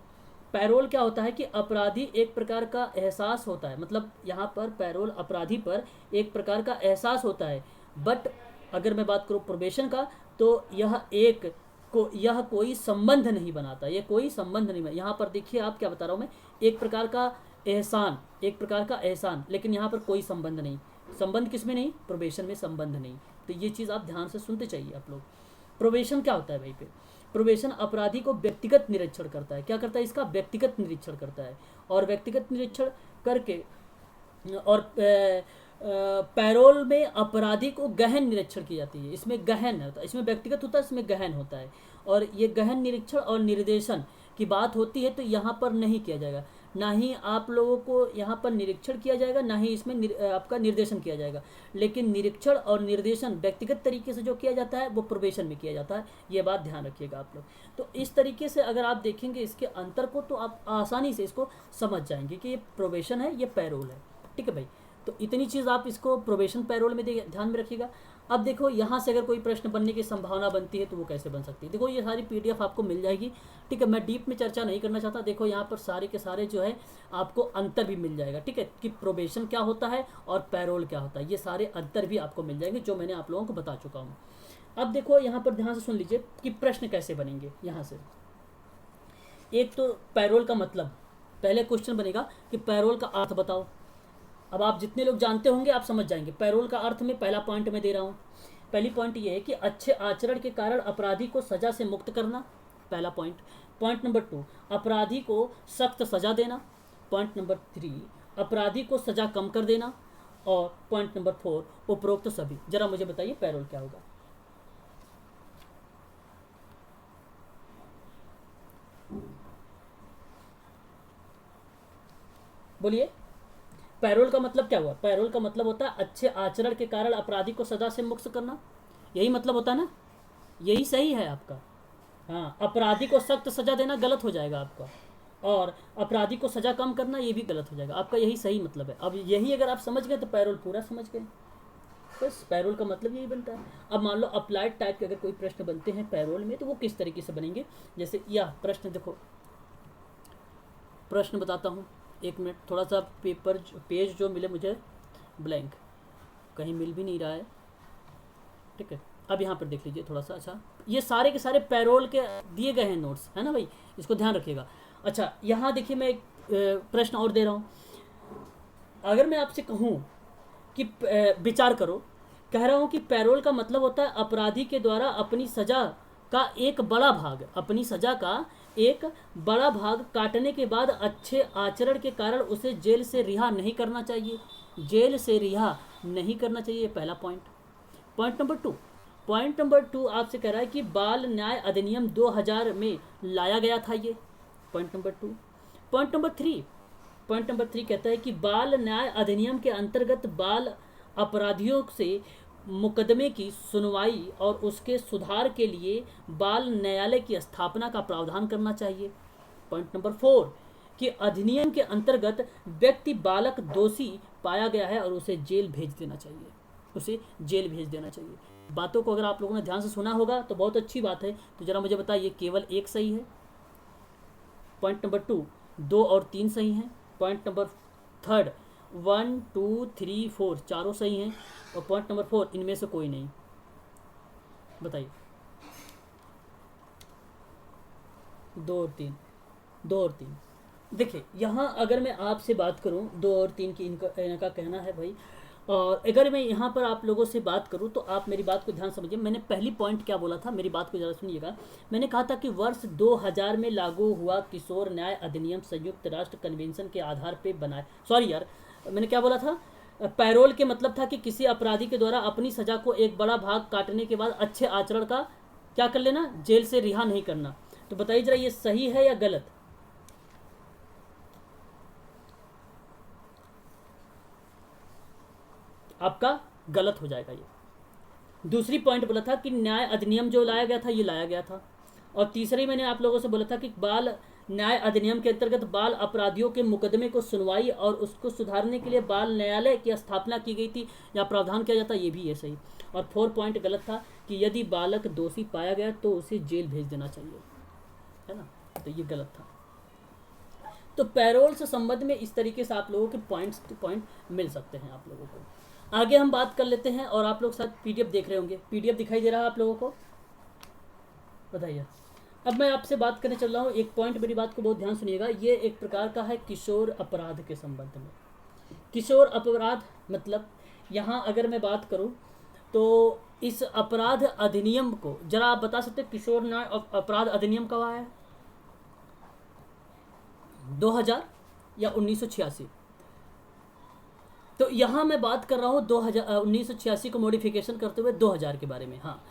पैरोल क्या होता है कि अपराधी एक प्रकार का एहसास होता है, मतलब यहाँ पर पैरोल अपराधी पर एक प्रकार का एहसास होता है। बट अगर मैं बात करूँ प्रोबेशन का तो यह कोई संबंध नहीं बनाता, ये कोई संबंध नहीं बनाता। यहाँ पर देखिए आप क्या बता रहा हूँ मैं, एक प्रकार का एहसान, एक प्रकार का एहसान, लेकिन यहाँ पर कोई संबंध नहीं। संबंध किस में नहीं? प्रोबेशन में संबंध नहीं। तो ये चीज़ आप ध्यान से सुनते चाहिए आप लोग। प्रोबेशन क्या होता है भाई पे? प्रोबेशन अपराधी को व्यक्तिगत निरीक्षण करता है। क्या करता है? इसका व्यक्तिगत निरीक्षण करता है। और व्यक्तिगत निरीक्षण करके और पैरोल में अपराधी को गहन निरीक्षण की जाती है। इसमें गहन होता है, इसमें व्यक्तिगत होता है, इसमें गहन होता है। और ये गहन निरीक्षण और निर्देशन की बात होती है तो यहाँ पर नहीं किया जाएगा, ना ही आप लोगों को यहाँ पर निरीक्षण किया जाएगा, ना ही इसमें आपका निर्देशन किया जाएगा। लेकिन निरीक्षण और निर्देशन व्यक्तिगत तरीके से जो किया जाता है वो प्रोबेशन में किया जाता है। ये बात ध्यान रखिएगा आप लोग। तो इस तरीके से अगर आप देखेंगे इसके अंतर को तो आप आसानी से इसको समझ जाएंगे कि ये प्रोबेशन है, ये पैरोल है। ठीक है भाई। तो इतनी चीज़ आप इसको प्रोबेशन पैरोल में ध्यान में रखिएगा। अब देखो यहाँ से अगर कोई प्रश्न बनने की संभावना बनती है तो वो कैसे बन सकती है। देखो ये सारी पीडीएफ आपको मिल जाएगी। ठीक है, मैं डीप में चर्चा नहीं करना चाहता। देखो यहाँ पर सारे के सारे जो है आपको अंतर भी मिल जाएगा। ठीक है, कि प्रोबेशन क्या होता है और पैरोल क्या होता है, ये सारे अंतर भी आपको मिल जाएंगे जो मैंने आप लोगों को बता चुका हूँ। अब देखो यहाँ पर ध्यान से सुन लीजिए कि प्रश्न कैसे बनेंगे। यहाँ से एक तो पैरोल का मतलब, पहले क्वेश्चन बनेगा कि पैरोल का अर्थ बताओ। अब आप जितने लोग जानते होंगे आप समझ जाएंगे। पैरोल का अर्थ में पहला पॉइंट मैं दे रहा हूँ। पहली पॉइंट ये है कि अच्छे आचरण के कारण अपराधी को सजा से मुक्त करना, पहला पॉइंट। पॉइंट नंबर 2, अपराधी को सख्त सजा देना। पॉइंट नंबर 3, अपराधी को सजा कम कर देना। और पॉइंट नंबर 4, उपरोक्त सभी। जरा मुझे बताइए पैरोल क्या होगा? बोलिए, पैरोल का मतलब क्या हुआ? पैरोल का मतलब होता है अच्छे आचरण के कारण अपराधी को सजा से मुक्त करना, यही मतलब होता है ना? यही सही है आपका। हाँ, अपराधी को सख्त सजा देना गलत हो जाएगा आपका, और अपराधी को सजा कम करना ये भी गलत हो जाएगा आपका। यही सही मतलब है। अब यही अगर आप समझ गए तो पैरोल पूरा समझ गए। बस पैरोल का मतलब यही बनता है। अब मान लो अप्लाइड टाइप के अगर कोई प्रश्न बनते हैं पैरोल में तो वो किस तरीके से बनेंगे। जैसे यह प्रश्न देखो, प्रश्न बताता हूँ, एक मिनट। थोड़ा सा पेज जो मिले मुझे ब्लैंक, कहीं मिल भी नहीं रहा है। ठीक है, अब यहाँ पर देख लीजिए थोड़ा सा। अच्छा, ये सारे के सारे पैरोल के दिए गए हैं नोट्स, है ना भाई, इसको ध्यान रखिएगा। अच्छा, यहाँ देखिए मैं एक प्रश्न और दे रहा हूँ। अगर मैं आपसे कहूँ कि विचार करो, कह रहा हूँ कि पैरोल का मतलब होता है अपराधी के द्वारा अपनी सजा का एक बड़ा भाग, अपनी सजा का एक बड़ा भाग काटने के बाद अच्छे आचरण के कारण उसे जेल से रिहा नहीं करना चाहिए। जेल से रिहा नहीं करना चाहिए, पहला पॉइंट। पॉइंट नंबर 2 आपसे कह रहा है कि बाल न्याय अधिनियम 2000 में लाया गया था ये, पॉइंट नंबर 2। पॉइंट नंबर 3 कहता है कि बाल न्याय अधिनियम के अंतर्गत बाल अपराधियों से मुकदमे की सुनवाई और उसके सुधार के लिए बाल न्यायालय की स्थापना का प्रावधान करना चाहिए। पॉइंट नंबर 4 कि अधिनियम के अंतर्गत व्यक्ति बालक दोषी पाया गया है और उसे जेल भेज देना चाहिए, उसे जेल भेज देना चाहिए। बातों को अगर आप लोगों ने ध्यान से सुना होगा तो बहुत अच्छी बात है। तो जरा मुझे बताइए, केवल एक सही है। पॉइंट नंबर 2 2 और 3 सही हैं। पॉइंट नंबर 3 1 2 3 4 चारों सही हैं। और पॉइंट नंबर 4 इनमें से कोई नहीं। बताइए, 2 और 3, 2 और 3। देखिए यहाँ अगर मैं आपसे बात करूँ 2 और 3 की, इनका कहना है भाई। और अगर मैं यहाँ पर आप लोगों से बात करूँ तो आप मेरी बात को ध्यान समझिए। मैंने पहली पॉइंट क्या बोला था, मेरी बात को ज़रा सुनिएगा। मैंने कहा था कि वर्ष 2000 में लागू हुआ किशोर न्याय अधिनियम संयुक्त राष्ट्र कन्वेंशन के आधार पर बनाए, सॉरी यार, मैंने क्या बोला था, पैरोल के मतलब था कि किसी अपराधी के द्वारा अपनी सजा को एक बड़ा भाग काटने के बाद अच्छे आचरण का क्या कर लेना, जेल से रिहा नहीं करना। तो बताइए जरा ये सही है या गलत। आपका गलत हो जाएगा ये। दूसरी पॉइंट बोला था कि न्याय अधिनियम जो लाया गया था ये लाया गया था। और तीसरी मैंने आप लोगों से बोला था कि बाल न्याय अधिनियम के अंतर्गत बाल अपराधियों के मुकदमे को सुनवाई और उसको सुधारने के लिए बाल न्यायालय की स्थापना की गई थी या प्रावधान किया जाता, ये भी है सही। और 4 पॉइंट गलत था कि यदि बालक दोषी पाया गया तो उसे जेल भेज देना चाहिए, है ना, तो ये गलत था। तो पैरोल से संबंध में इस तरीके से आप लोगों के पॉइंट मिल सकते हैं आप लोगों को। आगे हम बात कर लेते हैं। और आप लोग साथ पीडीएफ देख रहे होंगे, पीडीएफ दिखाई दे रहा है आप लोगों को, बताइए। अब मैं आपसे बात करने चल रहा हूँ, एक पॉइंट मेरी बात को बहुत ध्यान सुनिएगा। ये एक प्रकार का है किशोर अपराध के संबंध में। किशोर अपराध मतलब यहाँ अगर मैं बात करूँ तो इस अपराध अधिनियम को जरा आप बता सकते हैं, किशोर न्याय अपराध अधिनियम कब आया है, 2000 या 1986। तो यहाँ मैं बात कर रहा हूँ 1986 को मॉडिफिकेशन करते हुए 2000 के बारे में। हाँ,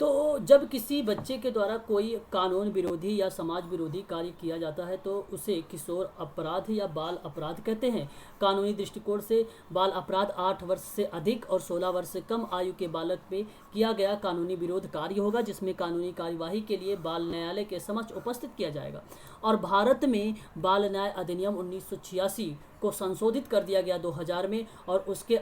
तो जब किसी बच्चे के द्वारा कोई कानून विरोधी या समाज विरोधी कार्य किया जाता है तो उसे किशोर अपराध या बाल अपराध कहते हैं। कानूनी दृष्टिकोण से बाल अपराध 8 वर्ष से अधिक और 16 वर्ष से कम आयु के बालक पे किया गया कानूनी विरोध कार्य होगा, जिसमें कानूनी कार्यवाही के लिए बाल न्यायालय के समक्ष उपस्थित किया जाएगा। और भारत में बाल न्याय अधिनियम 1986 को संशोधित कर दिया गया 2000 में, और उसके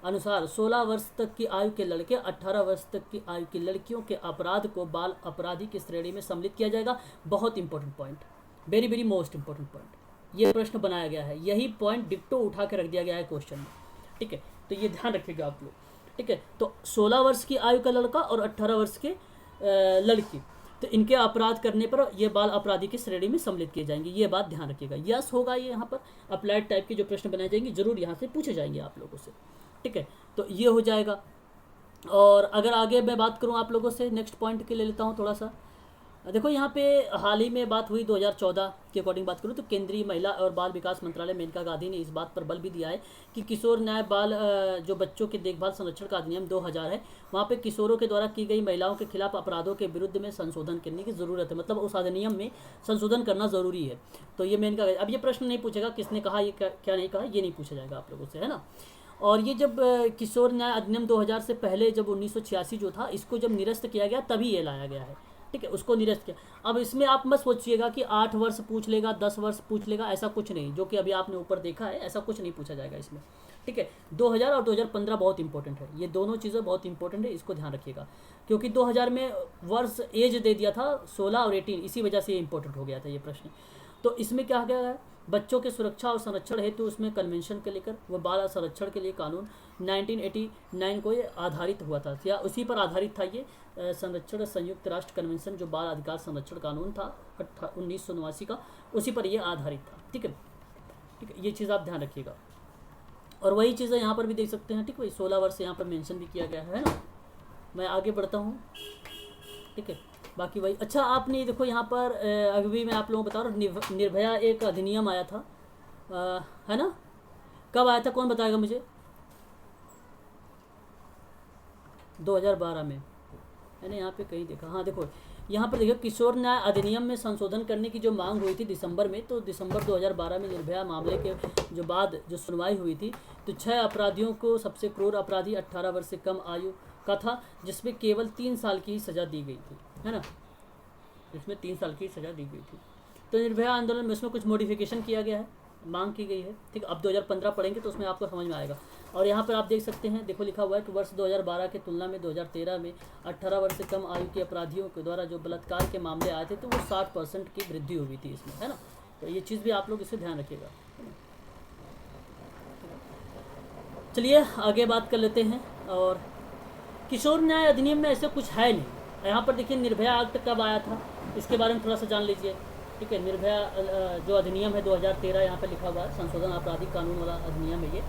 अनुसार 16 वर्ष तक की आयु के लड़के, 18 वर्ष तक की आयु की लड़कियों के अपराध को बाल अपराधी की श्रेणी में सम्मिलित किया जाएगा। बहुत important point, very very most important point. ये प्रश्न बनाया गया है, यही पॉइंट डिक्टो उठा के रख दिया गया है क्वेश्चन में, ठीक है। तो ये ध्यान रखिएगा आप लोग, ठीक है। तो 16 वर्ष की आयु का लड़का और 18 वर्ष के लड़की, तो इनके अपराध करने पर ये बाल अपराधी की श्रेणी में सम्मिलित किए जाएंगे। ये बात ध्यान रखिएगा। यस होगा ये, यहाँ पर अप्लाइड टाइप के जो प्रश्न बनाए जाएंगे जरूर यहाँ से पूछे जाएंगे आप लोगों से, ठीक है। तो ये हो जाएगा। और अगर आगे मैं बात करूँ आप लोगों से, नेक्स्ट पॉइंट के ले लेता हूँ थोड़ा सा। देखो यहाँ पे हाल ही में बात हुई 2014 के अकॉर्डिंग बात करूँ तो केंद्रीय महिला और बाल विकास मंत्रालय मेनका गांधी ने इस बात पर बल भी दिया है कि किशोर न्याय बाल जो बच्चों के देखभाल संरक्षण का अधिनियम 2000 है, वहाँ पे किशोरों के द्वारा की गई महिलाओं के खिलाफ अपराधों के विरुद्ध में संशोधन करने की ज़रूरत है। मतलब उस अधिनियम में संशोधन करना ज़रूरी है। तो ये मेनका, अब ये प्रश्न नहीं पूछेगा किसने कहा, ये क्या नहीं कहा, ये नहीं पूछा जाएगा आप लोगों से, है ना। और ये जब किशोर न्याय अधिनियम 2000 से पहले जब 1986 जो था, इसको जब निरस्त किया गया तभी ये लाया गया है, ठीक है, उसको निरस्त किया। अब इसमें आप मत सोचिएगा कि 8 वर्ष पूछ लेगा, 10 वर्ष पूछ लेगा, ऐसा कुछ नहीं, जो कि अभी आपने ऊपर देखा है ऐसा कुछ नहीं पूछा जाएगा इसमें, ठीक है। 2000 और 2015 बहुत इंपॉर्टेंट है, ये दोनों चीज़ें बहुत इंपॉर्टेंट है, इसको ध्यान रखिएगा। क्योंकि 2000 में वर्ष एज दे दिया था 16 और 18, इसी वजह से ये इंपॉर्टेंट हो गया था ये प्रश्न। तो इसमें क्या गया है, बच्चों के सुरक्षा और संरक्षण हेतु उसमें कन्वेंशन के लेकर व बाल संरक्षण के लिए कानून 1989 को ये आधारित हुआ था, या उसी पर आधारित था ये संरक्षण संयुक्त राष्ट्र कन्वेंशन जो बाल अधिकार संरक्षण कानून था 1989 का, उसी पर ये आधारित था, ठीक है, ठीक है। ये चीज़ आप ध्यान रखिएगा। और वही चीज़ें यहाँ पर भी देख सकते हैं, ठीक है, 16 वर्ष यहाँ पर मेंशन भी किया गया है ना। मैं आगे बढ़ता हूँ, ठीक है। बाकी वही, अच्छा आपने देखो यहाँ पर अभी मैं आप लोगों को बता रहा हूँ, निर्भया एक अधिनियम आया था, है ना, कब आया था, कौन बताएगा मुझे, 2012 में, मैंने यहाँ पे कहीं देखा, हाँ देखो यहाँ पर देखो, किशोर न्याय अधिनियम में संशोधन करने की जो मांग हुई थी दिसंबर में, तो दिसंबर 2012 में निर्भया मामले के जो बाद जो सुनवाई हुई थी, तो 6 अपराधियों को, सबसे क्रूर अपराधी 18 वर्ष से कम आयु का था, जिसमें केवल 3 साल की ही सज़ा दी गई थी, है ना, जिसमें 3 साल की सज़ा दी गई थी। तो निर्भया आंदोलन में इसमें कुछ मॉडिफिकेशन किया गया है, मांग की गई है, ठीक। अब 2015 पढ़ेंगे तो उसमें आपको समझ में आएगा। और यहाँ पर आप देख सकते हैं, देखो लिखा हुआ है कि वर्ष 2012 की तुलना में 2013 में 18 वर्ष से कम आयु के अपराधियों के द्वारा जो बलात्कार के मामले आए थे, तो वो 60% की वृद्धि हुई थी इसमें, है ना। तो ये चीज़ भी आप लोग इसे ध्यान रखिएगा। चलिए आगे बात कर लेते हैं। और किशोर न्याय अधिनियम में ऐसा कुछ है नहीं। यहाँ पर देखिए निर्भया एक्ट कब आया था, इसके बारे में थोड़ा सा जान लीजिए, ठीक है। निर्भया जो अधिनियम है 2013, यहाँ पर लिखा हुआ है, संशोधन आपराधिक कानून वाला अधिनियम है ये।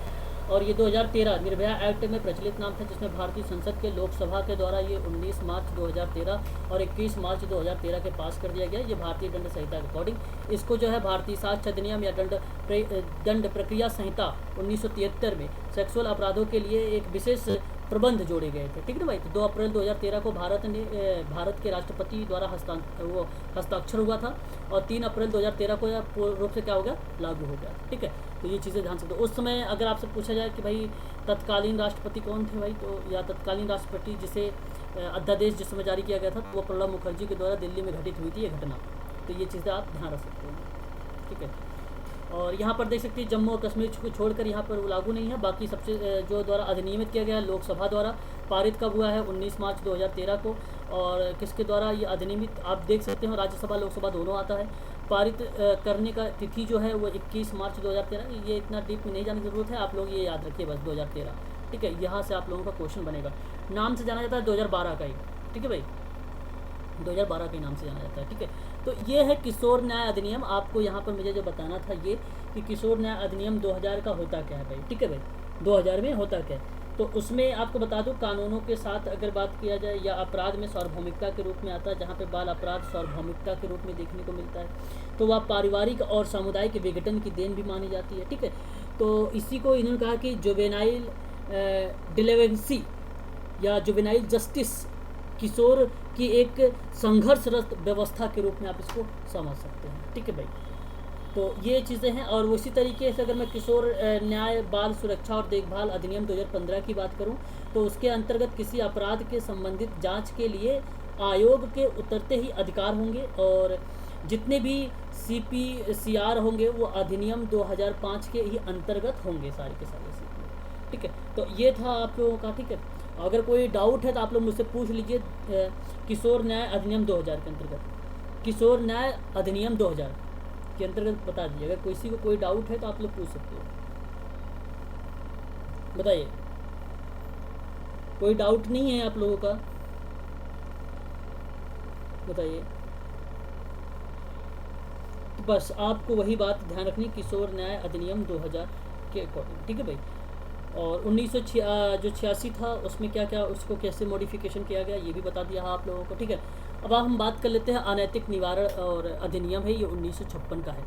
और ये 2013 निर्भया एक्ट में प्रचलित नाम था, जिसमें भारतीय संसद के लोकसभा के द्वारा ये 19 मार्च 2013 और 21 मार्च 2013 के पास कर दिया गया। ये भारतीय दंड संहिता के अकॉर्डिंग इसको जो है भारतीय साक्ष्य अधिनियम या दंड प्रक्रिया संहिता 1973 में सेक्सुअल अपराधों के लिए एक विशेष प्रबंध जोड़े गए थे, ठीक है ना भाई। तो 2 अप्रैल 2013 को भारत के राष्ट्रपति द्वारा हस्ताक्षर हुआ था, और 3 अप्रैल 2013 को यह पूर्ण रूप से क्या हो गया, लागू हो गया, ठीक है। तो ये चीज़ें ध्यान से दो। उस समय अगर आपसे पूछा जाए कि भाई तत्कालीन राष्ट्रपति कौन थे भाई, तो या तत्कालीन राष्ट्रपति जिसे अध्यादेश जिस समय जारी किया गया था, तो वो प्रणब मुखर्जी के द्वारा दिल्ली में घटित हुई थी ये घटना। तो ये चीज़ें आप ध्यान रख सकते हैं, ठीक है। और यहाँ पर देख सकते हैं जम्मू और कश्मीर को छोड़कर यहाँ पर वो लागू नहीं है। बाकी सबसे जो द्वारा अधिनियमित किया गया है, लोकसभा द्वारा पारित कब हुआ है, 19 मार्च 2013 को। और किसके द्वारा ये अधिनियमित आप देख सकते हो, राज्यसभा लोकसभा दोनों आता है। पारित करने का तिथि जो है वो 21 मार्च 2013। ये इतना डीप में नहीं जाने की जरूरत है, आप लोग ये याद रखिए बस 2013, ठीक है। यहाँ से आप लोगों का क्वेश्चन बनेगा। नाम से जाना जाता है 2012 का ही, ठीक है भाई, 2012 के नाम से जाना जाता है, ठीक है। तो ये है किशोर न्याय अधिनियम। आपको यहाँ पर मुझे जो बताना था ये कि किशोर न्याय अधिनियम 2000 का होता क्या है भाई, ठीक है भाई, 2000 में होता क्या है। तो उसमें आपको बता दूं, कानूनों के साथ अगर बात किया जाए, या अपराध में सार्वभौमिकता के रूप में आता है, जहाँ पे बाल अपराध सार्वभौमिकता के रूप में देखने को मिलता है, तो वह पारिवारिक और सामुदायिक विघटन की देन भी मानी जाती है, ठीक है। तो इसी को इन्होंने कहा कि जुवेनाइल डिलेवेंसी या जुवेनाइल जस्टिस, किशोर की एक संघर्षरत व्यवस्था के रूप में आप इसको समझ सकते हैं, ठीक है भाई। तो ये चीज़ें हैं। और उसी तरीके से अगर मैं किशोर न्याय बाल सुरक्षा और देखभाल अधिनियम 2015 की बात करूं, तो उसके अंतर्गत किसी अपराध के संबंधित जांच के लिए आयोग के उतरते ही अधिकार होंगे, और जितने भी CPCR होंगे वो अधिनियम 2005 के ही अंतर्गत होंगे, सारे के सारे CPR, ठीक है। तो ये था आप लोगों का, ठीक है। अगर कोई डाउट है तो आप लोग मुझसे पूछ लीजिए। किशोर न्याय अधिनियम 2000 के अंतर्गत, किशोर न्याय अधिनियम 2000 के अंतर्गत बता दीजिए। अगर किसी को कोई डाउट है तो आप लोग पूछ सकते हो, बताइए। कोई डाउट नहीं है आप लोगों का, बताइए। तो बस आपको वही बात ध्यान रखनी, किशोर न्याय अधिनियम 2000 के अकॉर्डिंग, ठीक है भाई। और 1986 था, उसमें क्या क्या उसको कैसे मॉडिफिकेशन किया गया ये भी बता दिया आप लोगों को, ठीक है। अब हम बात कर लेते हैं अनैतिक निवारण और अधिनियम है, ये 1956 का है,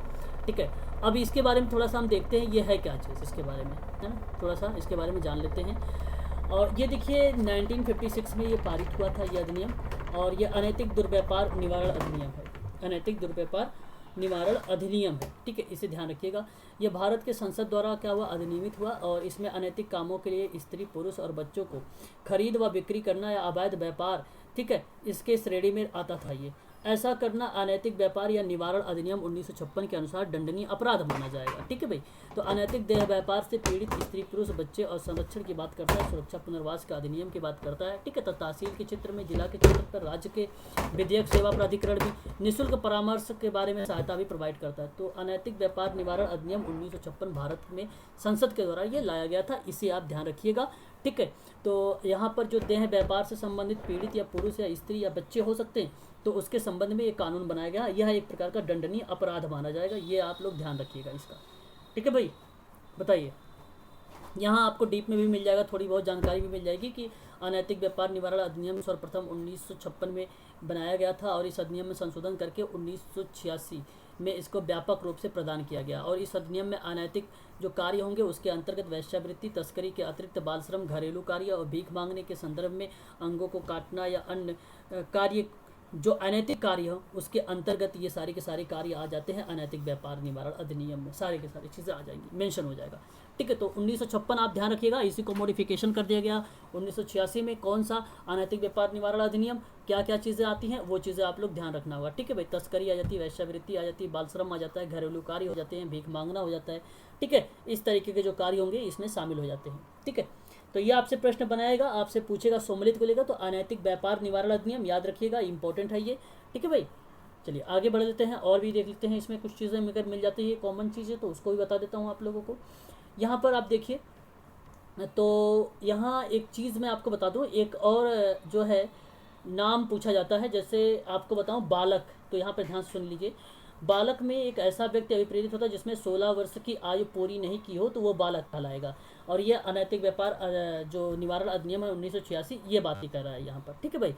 ठीक है। अब इसके बारे में थोड़ा सा हम देखते हैं ये है क्या चीज़, इसके बारे में, है ना, थोड़ा सा इसके बारे में जान लेते हैं। और ये देखिए 1956 में ये पारित हुआ था ये अधिनियम, और ये अनैतिक दुर्व्यापार निवारण अधिनियम है, अनैतिक दुर्व्यापार निवारण अधिनियम है, ठीक है। इसे ध्यान रखिएगा। यह भारत के संसद द्वारा क्या हुआ, अधिनियमित हुआ, और इसमें अनैतिक कामों के लिए स्त्री, पुरुष और बच्चों को खरीद व बिक्री करना या अवैध व्यापार, ठीक है, इसके श्रेणी में आता था। ये ऐसा करना अनैतिक व्यापार या निवारण अधिनियम 1956 के अनुसार दंडनीय अपराध माना जाएगा, ठीक है भाई। तो अनैतिक देह व्यापार से पीड़ित स्त्री, पुरुष, बच्चे और संरक्षण की बात करता है, सुरक्षा पुनर्वास का अधिनियम की बात करता है, ठीक है। तो तहसील के क्षेत्र में, जिला के क्षेत्र पर राज्य के विधेयक सेवा प्राधिकरण भी निःशुल्क परामर्श के बारे में सहायता भी प्रोवाइड करता है। तो अनैतिक व्यापार निवारण अधिनियम 1956 भारत में संसद के द्वारा ये लाया गया था, इसे आप ध्यान रखिएगा, ठीक है। तो यहाँ पर जो देह व्यापार से संबंधित पीड़ित या पुरुष या स्त्री या बच्चे हो सकते हैं, तो उसके संबंध में ये कानून बनाया गया। यह एक प्रकार का दंडनीय अपराध माना जाएगा, ये आप लोग ध्यान रखिएगा इसका, ठीक है भाई। बताइए, यहाँ आपको डीप में भी मिल जाएगा, थोड़ी बहुत जानकारी भी मिल जाएगी कि अनैतिक व्यापार निवारण अधिनियम सर्वप्रथम 1956 में बनाया गया था और इस अधिनियम में संशोधन करके 1986 में इसको व्यापक रूप से प्रदान किया गया। और इस अधिनियम में अनैतिक जो कार्य होंगे उसके अंतर्गत वेश्यावृत्ति, तस्करी के अतिरिक्त बाल श्रम, घरेलू कार्य और भीख मांगने के संदर्भ में अंगों को काटना या अन्य कार्य जो अनैतिक कार्य हो उसके अंतर्गत ये सारे के सारे कार्य आ जाते हैं अनैतिक व्यापार निवारण अधिनियम में। सारे के सारी चीज़ें आ जाएंगी, मेंशन हो जाएगा। ठीक है, तो 1956 आप ध्यान रखिएगा, इसी को मॉडिफिकेशन कर दिया गया 1986 में। कौन सा? अनैतिक व्यापार निवारण अधिनियम। क्या क्या चीज़ें आती हैं वो चीज़ें आप लोग ध्यान रखना होगा। ठीक है भाई, तस्करी आ जाती है, वैश्यावृत्ति आ जाती है, बाल श्रम आ जाता है, घरेलू कार्य हो जाते हैं, भीख मांगना हो जाता है। ठीक है, इस तरीके के जो कार्य होंगे इसमें शामिल हो जाते हैं। ठीक है, तो ये आपसे प्रश्न बनाएगा, आपसे पूछेगा सम्मिलित को लेकर, तो अनैतिक व्यापार निवारण अधिनियम याद रखिएगा, इंपॉर्टेंट है ये। ठीक है भाई, चलिए आगे बढ़ लेते हैं और भी देख लेते हैं। इसमें कुछ चीज़ें अगर मिल जाती है कॉमन चीज़ें तो उसको भी बता देता हूँ आप लोगों को। यहाँ पर आप देखिए, तो यहाँ एक चीज़ मैं आपको बता दूँ, एक और जो है नाम पूछा जाता है। जैसे आपको बताऊँ बालक, तो यहाँ पर ध्यान से सुन लीजिए। बालक में एक ऐसा व्यक्ति अभिप्रेरित होता है जिसमें 16 वर्ष की आयु पूरी नहीं की हो तो वो बालक कहलाएगा। और ये अनैतिक व्यापार जो निवारण अधिनियम है 1986 ये बात ही कर रहा है यहाँ पर। ठीक है भाई,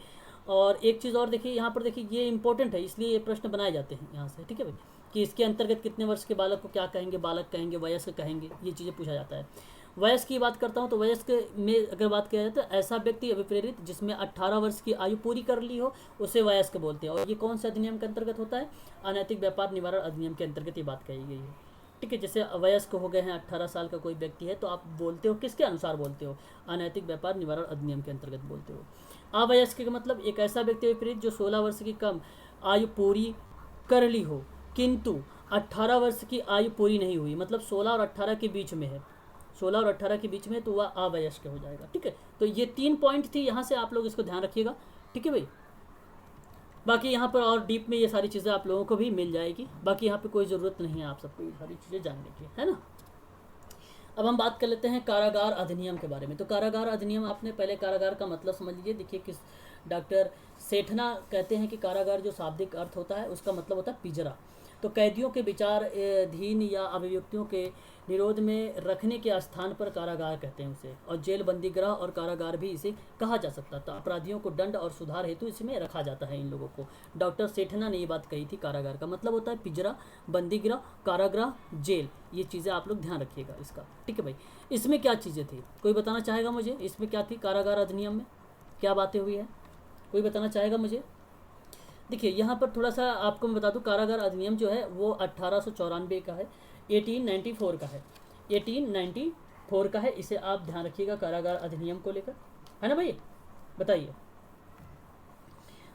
और एक चीज़ और देखिए, यहाँ पर देखिए ये इंपॉर्टेंट है इसलिए ये प्रश्न बनाए जाते हैं यहाँ से। ठीक है भाई, कि इसके अंतर्गत कितने वर्ष के बालक को क्या कहेंगे, बालक कहेंगे, वयस्क कहेंगे, ये चीज़ें पूछा जाता है। वयस्क की बात करता हूँ तो वयस्क में अगर बात किया जाए तो ऐसा व्यक्ति अभिप्रेरित जिसमें 18 वर्ष की आयु पूरी कर ली हो उसे वयस्क बोलते हैं। और ये कौन से अधिनियम के अंतर्गत होता है? अनैतिक व्यापार निवारण अधिनियम के अंतर्गत ये बात कही गई है। ठीक है, जैसे वयस्क हो गए हैं, 18 साल का कोई व्यक्ति है तो आप बोलते हो किसके अनुसार बोलते हो? अनैतिक व्यापार निवारण अधिनियम के अंतर्गत बोलते हो। अवयस्क का मतलब एक ऐसा व्यक्ति विपरीत जो 16 वर्ष की कम आयु पूरी कर ली हो किंतु 18 वर्ष की आयु पूरी नहीं हुई, मतलब 16 और 18 के बीच में है, 16 और 18 के बीच में, तो वह अवयस्क हो जाएगा। ठीक है, तो ये 3 पॉइंट थी, यहाँ से आप लोग इसको ध्यान रखिएगा। ठीक है भाई, बाकी यहाँ पर और डीप में ये सारी चीज़ें आप लोगों को भी मिल जाएगी। बाकी यहाँ पे कोई ज़रूरत नहीं है आप सबको ये सारी चीज़ें जानने की, है ना। अब हम बात कर लेते हैं कारागार अधिनियम के बारे में। तो कारागार अधिनियम, आपने पहले कारागार का मतलब समझ लीजिए। देखिए, किस डॉक्टर सेठना कहते हैं कि कारागार जो शाब्दिक अर्थ होता है उसका मतलब होता है पिंजरा। तो कैदियों के विचाराधीन या अभिव्यक्तियों के निरोध में रखने के स्थान पर कारागार कहते हैं उसे। और जेल, बंदी गृह और कारागार भी इसे कहा जा सकता था। अपराधियों को दंड और सुधार हेतु इसमें रखा जाता है इन लोगों को। डॉक्टर सेठना ने ये बात कही थी। कारागार का मतलब होता है पिंजरा, बंदी गृह, कारागृह, जेल। ये चीज़ें आप लोग ध्यान रखिएगा इसका। ठीक है भाई, इसमें क्या चीज़ें थी, कोई बताना चाहेगा मुझे? इसमें क्या थी कारागार अधिनियम में, क्या बातें हुई है, कोई बताना चाहेगा मुझे? देखिए, यहाँ पर थोड़ा सा आपको मैं बता दूँ, कारागार अधिनियम जो है वो 1894 का है, 1894 का है, 1894 का है। इसे आप ध्यान रखिएगा कारागार अधिनियम को लेकर, है ना भाई, बताइए।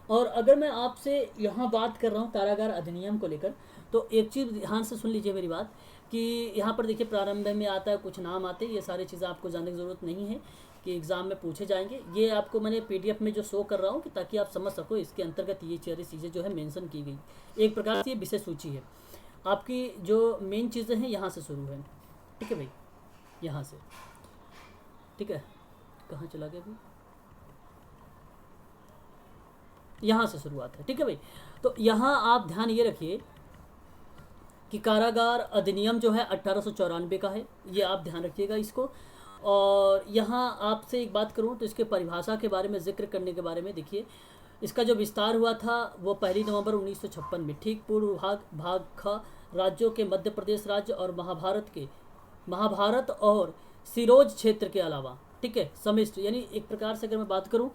और अगर मैं आपसे यहाँ बात कर रहा हूँ कारागार अधिनियम को लेकर, तो एक चीज़ ध्यान से सुन लीजिए मेरी बात, कि यहाँ पर देखिए प्रारंभ में आता है, कुछ नाम आते हैं, ये सारी चीज़ें आपको जानने की ज़रूरत नहीं है कि एग्ज़ाम में पूछे जाएंगे। ये आपको मैंने पीडीएफ में जो शो कर रहा हूँ कि ताकि आप समझ सको, इसके अंतर्गत ये सारी चीज़ें जो है मेंशन की गई। एक प्रकार से ये विषय सूची है आपकी, जो मेन चीज़ें हैं यहाँ से शुरू है। ठीक है भाई, यहाँ से, ठीक है, कहाँ चला गया भाई, यहाँ से शुरुआत है। ठीक है भाई, तो यहाँ आप ध्यान ये रखिए कि कारागार अधिनियम जो है 1894 का है, ये आप ध्यान रखिएगा इसको। और यहाँ आपसे एक बात करूँ तो इसके परिभाषा के बारे में जिक्र करने के बारे में, देखिए इसका जो विस्तार हुआ था वो 1 नवंबर 1956 में, ठीक पूर्व भाग ख राज्यों के मध्य प्रदेश राज्य और महाभारत और सिरोज क्षेत्र के अलावा, ठीक है, समिष्ट, यानी एक प्रकार से अगर मैं बात करूं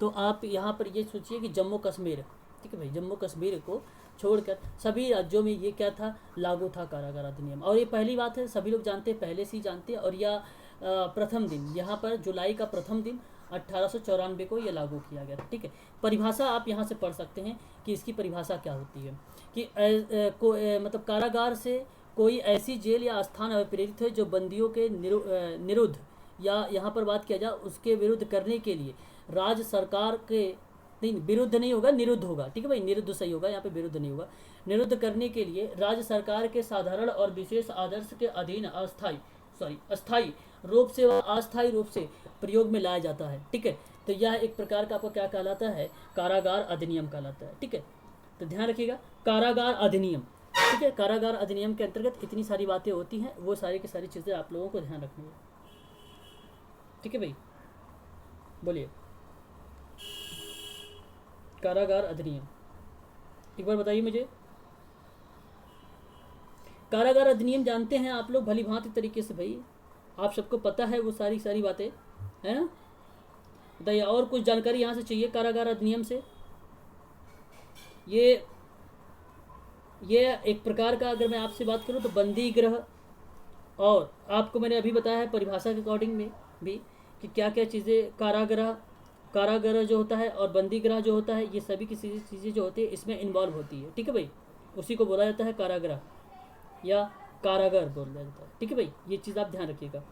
तो आप यहाँ पर ये सोचिए कि जम्मू कश्मीर, ठीक है भाई, जम्मू कश्मीर को छोड़कर सभी राज्यों में ये क्या था, लागू था कारागार अधिनियम। और ये पहली बात है, सभी लोग जानते हैं, पहले से ही जानते हैं। और यह प्रथम दिन, यहाँ पर जुलाई का प्रथम दिन 1894 को यह लागू किया गया। ठीक है, परिभाषा आप यहाँ से पढ़ सकते हैं कि इसकी परिभाषा क्या होती है कि मतलब कारागार से कोई ऐसी जेल या स्थान अप्रेरित है जो बंदियों के निरुद्ध, या यहाँ पर बात किया जाए उसके विरुद्ध करने के लिए राज्य सरकार के, नहीं विरुद्ध नहीं होगा, निरुद्ध होगा। ठीक है भाई, निरुद्ध सही होगा, यहाँ पे विरुद्ध नहीं होगा। निरुद्ध करने के लिए राज्य सरकार के साधारण और विशेष आदर्श के अधीन अस्थायी रूप से व अस्थायी रूप से प्रयोग में लाया जाता है। ठीक है, तो यह एक प्रकार का आपको क्या कहलाता है, कारागार अधिनियम कहलाता है। ठीक है, तो ध्यान रखिएगा कारागार अधिनियम। ठीक है, कारागार अधिनियम के अंतर्गत इतनी सारी बातें होती हैं, वो सारी की सारी चीज़ें आप लोगों को ध्यान रखनी है। ठीक है भाई, बोलिए। कारागार अधिनियम, एक बार बताइए मुझे। कारागार अधिनियम जानते हैं आप लोग भली भांति तरीके से भाई, आप सबको पता है वो सारी सारी बातें, है ना। बताइए और कुछ जानकारी यहाँ से चाहिए कारागार अधिनियम से। ये ये एक प्रकार का, अगर मैं आपसे बात करूँ तो बंदी गृह, और आपको मैंने अभी बताया है परिभाषा के अकॉर्डिंग में भी कि क्या क्या चीज़ें कारागृह जो होता है और बंदी गृह जो होता है, ये सभी की चीज़ें जो होती है इसमें इन्वॉल्व होती है। ठीक है भाई, उसी को बोला जाता है कारागृह या कारागार बोला जाता है। ठीक है भाई, ये चीज़ आप ध्यान रखिएगा।